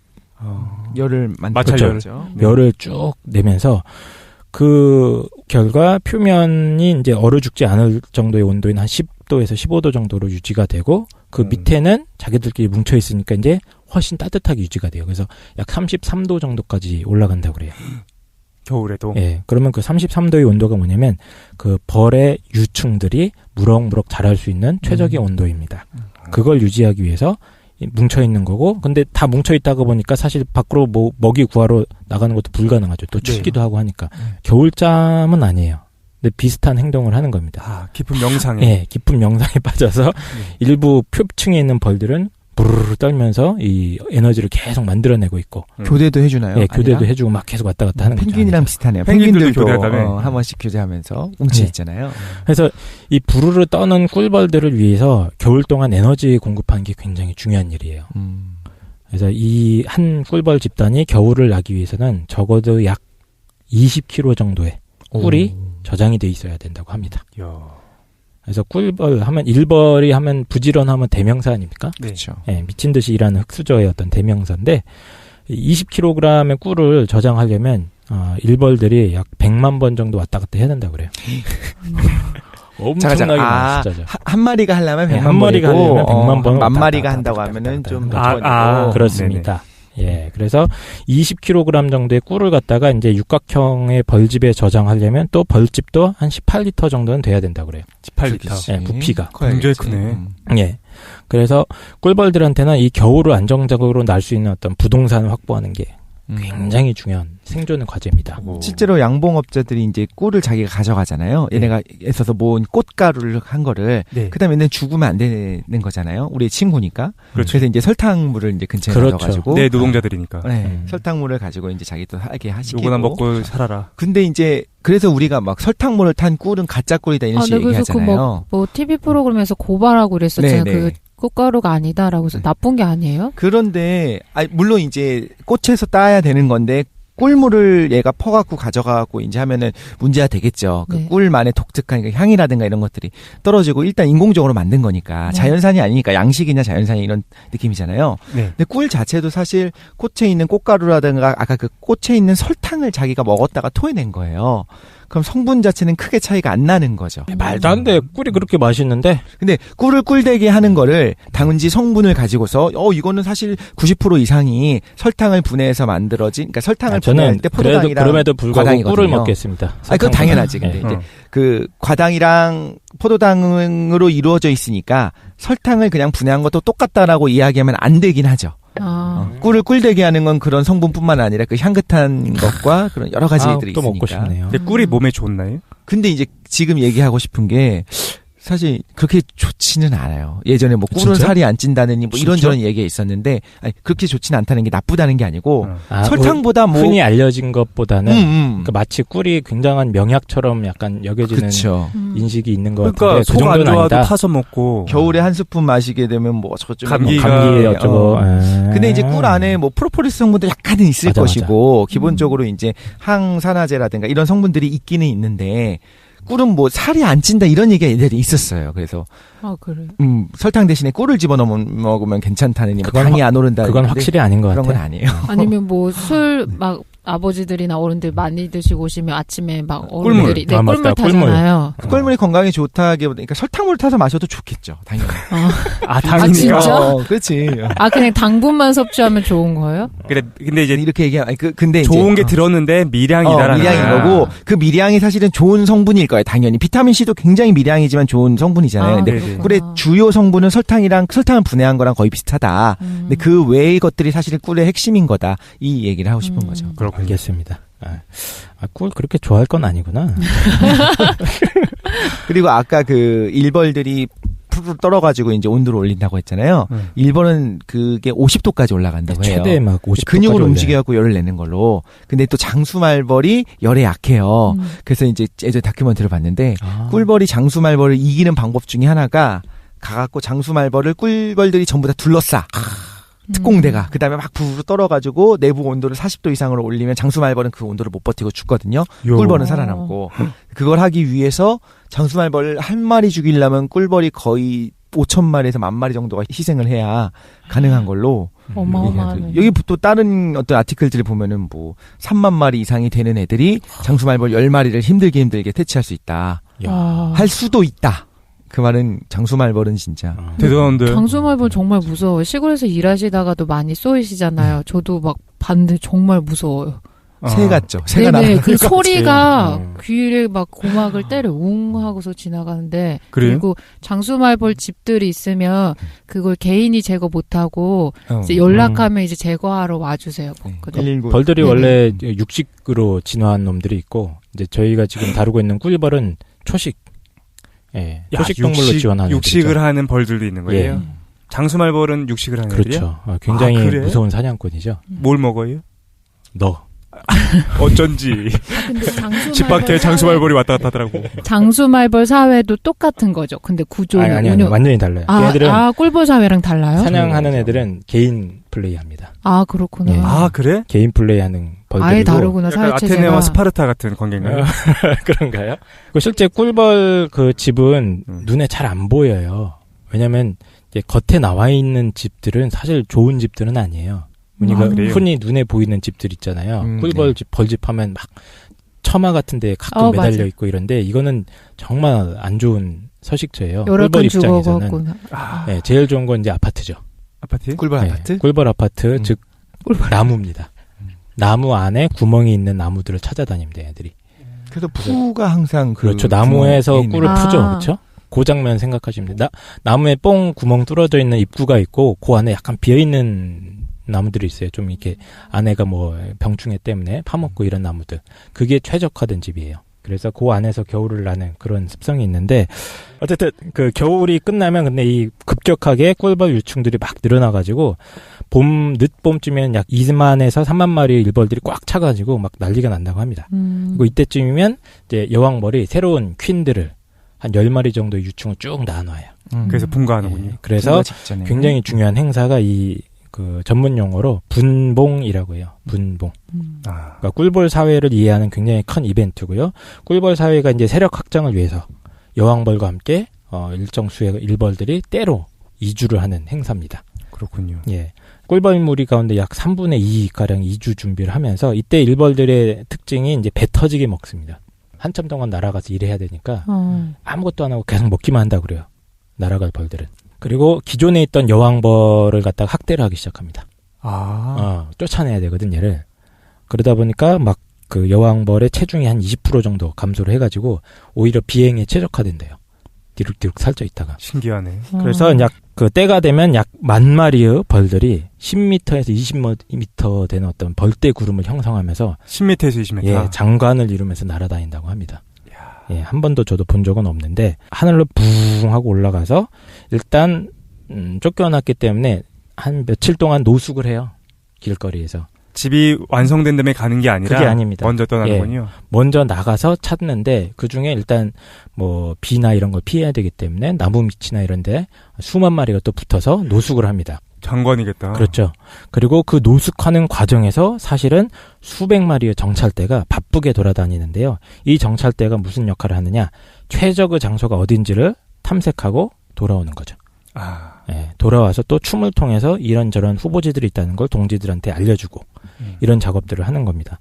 열을 마찰열을. 만들죠. 열을 쭉 내면서 그 결과 표면이 이제 얼어 죽지 않을 정도의 온도인 한 10도에서 15도 정도로 유지가 되고 그 밑에는 자기들끼리 뭉쳐 있으니까 이제 훨씬 따뜻하게 유지가 돼요. 그래서 약 33도 정도까지 올라간다고 그래요. 겨울에도. 예. 그러면 그 33도의 온도가 뭐냐면 그 벌의 유충들이 무럭무럭 자랄 수 있는 최적의 온도입니다. 그걸 유지하기 위해서 뭉쳐 있는 거고, 근데 다 뭉쳐 있다가 보니까 사실 밖으로 뭐 먹이 구하러 나가는 것도 불가능하죠. 또 춥기도 하고 하니까. 겨울잠은 아니에요. 근데 비슷한 행동을 하는 겁니다. 아, 깊은 명상에. 예, 깊은 명상에 빠져서 일부 표층에 있는 벌들은 부르르 떨면서 이 에너지를 계속 만들어내고 있고. 교대도 해주나요? 예, 교대도 아니라? 해주고 막 계속 왔다 갔다 하는 거죠. 펭귄이랑 비슷하네요. 펭귄들도 펭귄들도 교대하다며. 한 번씩 교대하면서 뭉쳐 있잖아요. 그래서 이 부르르 떠는 꿀벌들을 위해서 겨울 동안 에너지 공급하는 게 굉장히 중요한 일이에요. 그래서 이 한 꿀벌 집단이 겨울을 나기 위해서는 적어도 약 20kg 정도의 꿀이 저장이 돼 있어야 된다고 합니다. 야. 그래서 꿀벌 하면 일벌이 하면 부지런하면 대명사 아닙니까? 네. 그렇죠. 예, 미친 듯이 일하는 흑수저의 어떤 대명사인데 20kg의 꿀을 저장하려면 일벌들이 약 100만 번 정도 왔다 갔다 해야 된다고 그래요. 엄청나게 많은 숫자죠. 한 마리가 하려면 100만 네, 한 마리가 하려면 100만 번 만 왔다 마리가 갔다 한다고 왔다 하면은 갔다 좀 갔다 몇 번이고. 그렇습니다. 예, 그래서 20kg 정도의 꿀을 갖다가 이제 육각형의 벌집에 저장하려면 또 벌집도 한 18리터 정도는 돼야 된다고 그래요. 18리터. 예, 부피가. 굉장히 크네. 예. 그래서 꿀벌들한테는 이 겨울을 안정적으로 날 수 있는 어떤 부동산을 확보하는 게 굉장히 중요한 생존의 과제입니다. 실제로 양봉업자들이 이제 꿀을 자기가 가져가잖아요. 얘네가 애써서 모은 꽃가루를 한 거를. 네. 그다음에 얘는 죽으면 안 되는 거잖아요. 우리의 친구니까. 그렇죠. 그래서 이제 설탕물을 이제 근처에 그렇죠. 가져가지고. 네, 노동자들이니까. 네, 설탕물을 가지고 이제 자기 또 하게 하시고. 요거나 먹고 살아라. 근데 이제 그래서 우리가 막 설탕물을 탄 꿀은 가짜 꿀이다 이런 식으로 그래서 얘기하잖아요. 뭐 TV 프로그램에서 고발하고 그랬었잖아요. 네, 그 네. 꽃가루가 아니다라고 해서 나쁜 게 아니에요? 그런데 물론 이제 꽃에서 따야 되는 건데 꿀물을 얘가 퍼갖고 가져가고 이제 하면은 문제가 되겠죠. 그 네. 꿀만의 독특한 그 향이라든가 이런 것들이 떨어지고 일단 인공적으로 만든 거니까 네. 자연산이 아니니까 양식이냐 자연산이 이런 느낌이잖아요. 네. 근데 꿀 자체도 사실 꽃에 있는 꽃가루라든가 아까 그 꽃에 있는 설탕을 자기가 먹었다가 토해낸 거예요. 그럼 성분 자체는 크게 차이가 안 나는 거죠. 말도 안 돼. 꿀이 그렇게 맛있는데. 근데 꿀을 꿀되게 하는 거를 당은지 성분을 가지고서 이거는 사실 90% 이상이 설탕을 분해해서 만들어진 그러니까 설탕을 분해할 저는 때 포도당이랑 그럼에도 불구하고 과당이거든요. 꿀을 먹겠습니다. 그건 당연하지. 근데 예. 이제 그 과당이랑 포도당으로 이루어져 있으니까 설탕을 그냥 분해한 것도 똑같다라고 이야기하면 안 되긴 하죠. 꿀을 꿀되게 하는 건 그런 성분뿐만 아니라 그 향긋한 것과 그런 여러 가지 일들이 또 있으니까. 먹고 싶네요. 근데 꿀이 몸에 좋나요? 근데 이제 지금 얘기하고 싶은 게 사실 그렇게 좋지는 않아요. 예전에 뭐 꿀은 진짜? 살이 안 찐다느니 뭐 진짜? 이런저런 얘기가 있었는데 아니, 그렇게 좋지는 않다는 게 나쁘다는 게 아니고 설탕보다 뭐 흔히 알려진 것보다는 그러니까 마치 꿀이 굉장한 명약처럼 약간 여겨지는 그렇죠. 인식이 있는 것 그러니까 같은데 그 속 안 정도는 좋아도 아니다. 타서 먹고 겨울에 한 스푼 마시게 되면 뭐 저쪽에 감기가- 감기 어쩌고. 근데 이제 꿀 안에 뭐 프로폴리스 성분도 약간은 있을 맞아, 것이고 기본적으로 이제 항산화제라든가 이런 성분들이 있기는 있는데 꿀은 뭐 살이 안 찐다 이런 얘기가 예전에 있었어요. 그래서 그래. 설탕 대신에 꿀을 집어넣어 먹으면 괜찮다느니 뭐 그건 당이 안 오른다. 그건 확실히 아닌 것 그런 같아요. 건 아니에요. 아니면 뭐 술 막 아버지들이나 어른들 많이 드시고 오시면 아침에 막 어른들이 꿀물. 아, 맞다. 꿀물 타잖아요. 꿀물이 건강에 좋다기보다 그러니까 설탕물 타서 마셔도 좋겠죠. 당연히. 진짜? 그렇지. 그냥 당분만 섭취하면 좋은 거예요? 근데 이제 이렇게 얘기하면 근데 좋은 이제, 게 들었는데 미량이다라는 미량인 거야. 거고 그 미량이 사실은 좋은 성분일 거예요. 당연히 비타민 C도 굉장히 미량이지만 좋은 성분이잖아요. 근데 네네. 꿀의 주요 성분은 설탕을 분해한 거랑 거의 비슷하다. 근데 그 외의 것들이 사실은 꿀의 핵심인 거다. 이 얘기를 하고 싶은 거죠. 그렇군요. 알겠습니다. 꿀 그렇게 좋아할 건 아니구나. 그리고 아까 그 일벌들이 푸르르 떨어가지고 이제 온도를 올린다고 했잖아요. 일벌은 그게 50도까지 올라간다고 해요. 최대 막 50도까지 근육을 움직여갖고 열을 내는 걸로. 근데 또 장수말벌이 열에 약해요. 그래서 이제 예전에 다큐멘터리를 봤는데 꿀벌이 장수말벌을 이기는 방법 중에 하나가 가갖고 장수말벌을 꿀벌들이 전부 다 둘러싸. 특공대가 그다음에 막 부르르 떨어가지고 내부 온도를 40도 이상으로 올리면 장수말벌은 그 온도를 못 버티고 죽거든요. 꿀벌은 살아남고 그걸 하기 위해서 장수말벌 한 마리 죽이려면 꿀벌이 거의 5,000마리에서 10,000마리 정도가 희생을 해야 가능한 걸로. 어마어마하네. 여기 또 다른 어떤 아티클들을 보면은 뭐 3만 마리 이상이 되는 애들이 장수말벌 10마리를 힘들게 퇴치할 수 있다. 할 수도 있다. 그 말은 장수말벌은 진짜. 대단한데. 장수말벌 정말 무서워요. 시골에서 일하시다가도 많이 쏘이시잖아요. 저도 막 봤는데 정말 무서워요. 새 같죠. 새가 네네, 날아가는 그 것 같이. 소리가 귀를 막 고막을 때려 웅 하고서 지나가는데 그래요? 그리고 장수말벌 집들이 있으면 그걸 개인이 제거 못하고 이제 음. 연락하면 이제 제거하러 와주세요. 네. 그거. 119. 벌들이 네네. 원래 육식으로 진화한 놈들이 있고 이제 저희가 지금 다루고 있는 꿀벌은 초식. 예. 야, 초식 동물로 지원하는 육식을 애들이죠. 하는 벌들도 있는 거예요. 예. 장수말벌은 육식을 하는 애들이요? 그렇죠. 굉장히 그래? 무서운 사냥꾼이죠. 뭘 먹어요? 너. 어쩐지 근데 집 밖에 장수말벌이 왔다 갔다 하더라고. 장수말벌 사회도 똑같은 거죠. 근데 구조는 아니, 완전히 달라요. 걔네들은 꿀벌 사회랑 달라요? 사냥하는 애들은 개인 플레이합니다. 아 그렇구나. 예. 아 그래? 개인 플레이하는 벌들이고. 아예 다르구나 약간 사회 체제가. 아테네와 스파르타 같은 관계인가요? 그런가요? 그 실제 꿀벌 그 집은 눈에 잘 안 보여요. 왜냐면 이제 겉에 나와 있는 집들은 사실 좋은 집들은 아니에요. 우리가 그래요? 흔히 눈에 보이는 집들 있잖아요. 꿀벌집, 벌집 하면 막 처마 같은 데에 가끔 매달려 맞아. 있고 이런데 이거는 정말 안 좋은 서식처예요. 여러 꿀벌 건 입장에서는. 죽어갔구나. 네, 제일 좋은 건 이제 아파트죠. 아파트? 꿀벌 네, 아파트? 꿀벌 아파트, 즉 나무입니다. 나무 안에 구멍이 있는 나무들을 찾아다니면 돼요, 애들이. 그래서 푸가 항상 그렇죠. 나무에서 구멍에 꿀을 있는. 푸죠. 아. 그렇죠? 그 장면 생각하시면 돼요. 나무에 뽕 구멍 뚫어져 있는 입구가 있고 그 안에 약간 비어있는 나무들이 있어요. 좀 이렇게 안에가 뭐 병충해 때문에 파먹고 이런 나무들. 그게 최적화된 집이에요. 그래서 그 안에서 겨울을 나는 그런 습성이 있는데 어쨌든 그 겨울이 끝나면 근데 이 급격하게 꿀벌 유충들이 막 늘어나가지고 늦봄쯤엔 약 2만에서 3만 마리의 일벌들이 꽉 차가지고 막 난리가 난다고 합니다. 그리고 이때쯤이면 이제 여왕벌이 새로운 퀸들을 한 10마리 정도의 유충을 쭉 낳아놔요. 그래서 분가하는군요. 예, 그래서 직전에. 굉장히 중요한 행사가 이 그 전문 용어로 분봉이라고 해요. 분봉. 아, 그러니까 꿀벌 사회를 이해하는 굉장히 큰 이벤트고요. 꿀벌 사회가 이제 세력 확장을 위해서 여왕벌과 함께 일정 수의 일벌들이 때로 이주를 하는 행사입니다. 그렇군요. 예. 꿀벌 무리 가운데 약 3분의 2 가량 이주 준비를 하면서 이때 일벌들의 특징이 이제 배 터지게 먹습니다. 한참 동안 날아가서 일해야 되니까 아무것도 안 하고 계속 먹기만 한다 그래요. 날아갈 벌들은. 그리고 기존에 있던 여왕벌을 갖다가 학대를 하기 시작합니다. 쫓아내야 되거든 얘를. 그러다 보니까 막 그 여왕벌의 체중이 한 20% 정도 감소를 해가지고 오히려 비행에 최적화된대요. 뒤룩뒤룩 살쪄 있다가. 신기하네. 그래서 약 그 때가 되면 약 10,000마리의 벌들이 10m에서 20m 되는 어떤 벌떼 구름을 형성하면서 10m에서 20m. 예, 장관을 이루면서 날아다닌다고 합니다. 예, 한 번도 저도 본 적은 없는데 하늘로 붕 하고 올라가서 일단 쫓겨났기 때문에 한 며칠 동안 노숙을 해요. 길거리에서. 집이 완성된 다음에 가는 게 아니라 그게 아닙니다. 먼저 떠나는군요. 먼저 나가서 찾는데 그중에 일단 뭐 비나 이런 걸 피해야 되기 때문에 나무 밑이나 이런 데 수만 마리가 또 붙어서 노숙을 합니다. 장관이겠다. 그렇죠. 그리고 그 노숙하는 과정에서 사실은 수백 마리의 정찰대가 바쁘게 돌아다니는데요. 이 정찰대가 무슨 역할을 하느냐? 최적의 장소가 어딘지를 탐색하고 돌아오는 거죠. 예, 돌아와서 또 춤을 통해서 이런저런 후보지들이 있다는 걸 동지들한테 알려주고 이런 작업들을 하는 겁니다.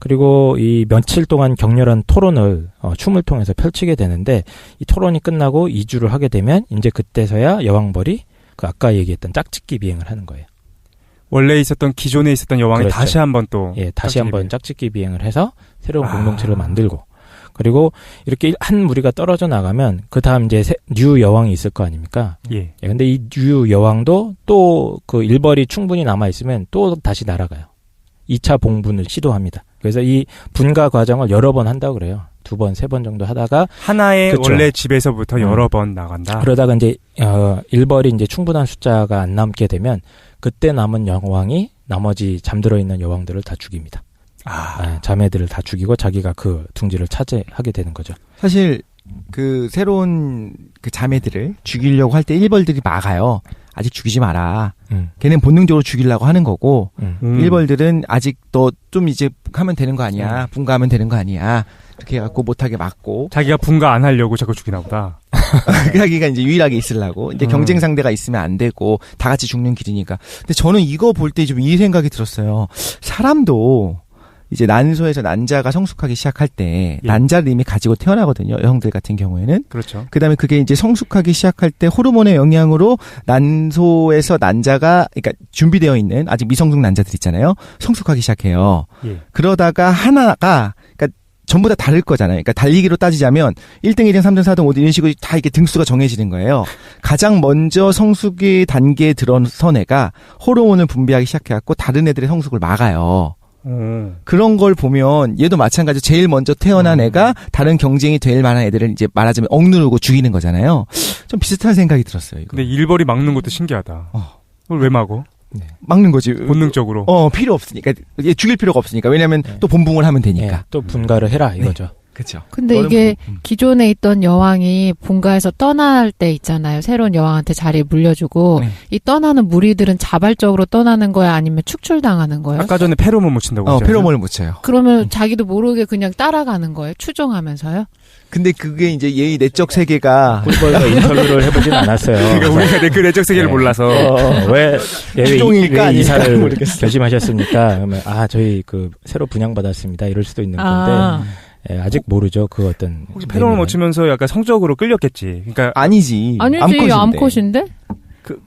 그리고 이 며칠 동안 격렬한 토론을 춤을 통해서 펼치게 되는데 이 토론이 끝나고 이주를 하게 되면 이제 그때서야 여왕벌이 그 아까 얘기했던 짝짓기 비행을 하는 거예요. 원래 있었던 기존에 있었던 여왕이 그렇죠. 다시 한번 또 다시 한번 짝짓기 비행을 해서 새로운 공동체를 만들고 그리고 이렇게 한 무리가 떨어져 나가면 그 다음 이제 뉴 여왕이 있을 거 아닙니까? 예. 근데 이 뉴 여왕도 또 그 일벌이 충분히 남아 있으면 또 다시 날아가요. 2차 봉분을 시도합니다. 그래서 이 분가 과정을 여러 번 한다고 그래요. 2번, 3번 정도 하다가 하나의 그쵸. 원래 집에서부터 여러 번 나간다. 그러다가 이제 일벌이 이제 충분한 숫자가 안 남게 되면 그때 남은 여왕이 나머지 잠들어 있는 여왕들을 다 죽입니다. 자매들을 다 죽이고 자기가 그 둥지를 차지하게 되는 거죠. 사실 그 새로운 그 자매들을 죽이려고 할 때 일벌들이 막아요. 아직 죽이지 마라. 걔는 본능적으로 죽이려고 하는 거고 일벌들은 아직 너 좀 이제 하면 되는 거 아니야. 분가하면 되는 거 아니야. 그렇게 해갖고 못하게 막고 자기가 분가 안 하려고 자꾸 죽이나 보다. 자기가 이제 유일하게 있으려고 이제 경쟁 상대가 있으면 안 되고 다 같이 죽는 길이니까. 근데 저는 이거 볼 때 좀 이 생각이 들었어요. 사람도 이제 난소에서 난자가 성숙하기 시작할 때 예. 난자를 이미 가지고 태어나거든요. 여성들 같은 경우에는. 그렇죠. 그다음에 그게 이제 성숙하기 시작할 때 호르몬의 영향으로 난소에서 난자가 그러니까 준비되어 있는 아직 미성숙 난자들 있잖아요. 성숙하기 시작해요. 예. 그러다가 하나가 그러니까 전부 다 다를 거잖아요. 그러니까 달리기로 따지자면 1등, 2등, 3등, 4등, 5등 이런 식으로 다 이게 등수가 정해지는 거예요. 가장 먼저 성숙의 단계에 들어선 애가 호르몬을 분비하기 시작해갖고 다른 애들의 성숙을 막아요. 그런 걸 보면 얘도 마찬가지로 제일 먼저 태어난 애가 다른 경쟁이 될 만한 애들을 이제 말하자면 억누르고 죽이는 거잖아요. 좀 비슷한 생각이 들었어요. 이거. 근데 일벌이 막는 것도 신기하다. 그걸 왜 막어? 네. 막는 거지. 본능적으로. 필요 없으니까. 얘 죽일 필요가 없으니까. 왜냐면 또 본붕을 하면 되니까. 네, 또 분가를 해라 이거죠. 그렇죠. 근데 이게 기존에 있던 여왕이 본가에서 떠날 때 있잖아요. 새로운 여왕한테 자리를 물려주고 네. 이 떠나는 무리들은 자발적으로 떠나는 거야 아니면 축출당하는 거예요? 아까 전에 페로몬 묻힌다고 했잖아요. 페로몬을 묻혀요. 그러면 자기도 모르게 그냥 따라가는 거예요? 추종하면서요? 근데 그게 이제 얘의 내적 세계가 꿀벌과 인터뷰를 해보진 않았어요. 그러니까 우리가 그 내적 세계를 네. 몰라서. 왜 추종일까 왜 아닐까 이사를 모르겠어요. 결심하셨습니까? 그러면 저희 그 새로 분양받았습니다. 이럴 수도 있는 건데 아직 모르죠. 그 어떤 혹시 페로몬 묻히면서 약간 성적으로 끌렸겠지. 그러니까 아니지. 아니지 암컷인데?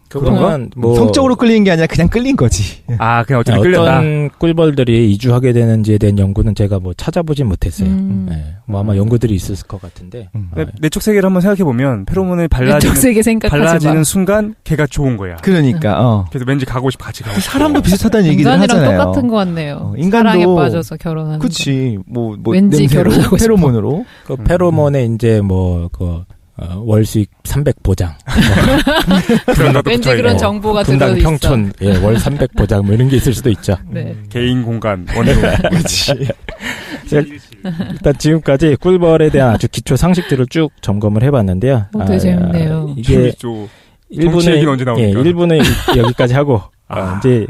그거는 뭐 성적으로 끌리는 게 아니라 그냥 끌린 거지. 그냥 어쨌든 끌렸다. 어떤 꿀벌들이 이주하게 되는지에 대한 연구는 제가 뭐 찾아보진 못했어요. 네. 뭐 아마 연구들이 있을 것 같은데. 내적 세계를 한번 생각해 보면 페로몬을 내적 세계 생각하지 발라지는 마. 순간 걔가 좋은 거야. 그러니까. 그래서 왠지 가고 싶어 같이 가고 싶어. 사람도 비슷하다는 얘기를 인간이랑 하잖아요. 똑같은 것 같네요. 인간도 사랑에 빠져서 결혼하는 그치. 뭐 왠지 냄새로, 결혼하고 싶어. 페로몬으로. 그 페로몬에 이제 뭐 월 수익 300 보장. 그런 것도 왠지 붙어있고. 그런 정보가 분당 들어있어. 평촌 월 300 보장 뭐 이런 게 있을 수도 있죠. 네. 개인 공간 원으로. 그치. 일단 지금까지 꿀벌에 대한 아주 기초 상식들을 쭉 점검을 해봤는데요. 되게 재밌네요. 이게 정치 얘기는 언제 나옵니까? 1부는 여기까지 하고 이제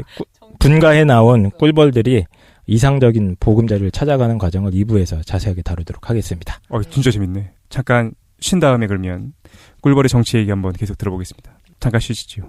분가해 나온 꿀벌들이 이상적인 보금자리를 찾아가는 과정을 2부에서 자세하게 다루도록 하겠습니다. 진짜 재밌네. 잠깐 쉰 다음에 그러면 꿀벌의 정치 얘기 한번 계속 들어보겠습니다. 잠깐 쉬시죠.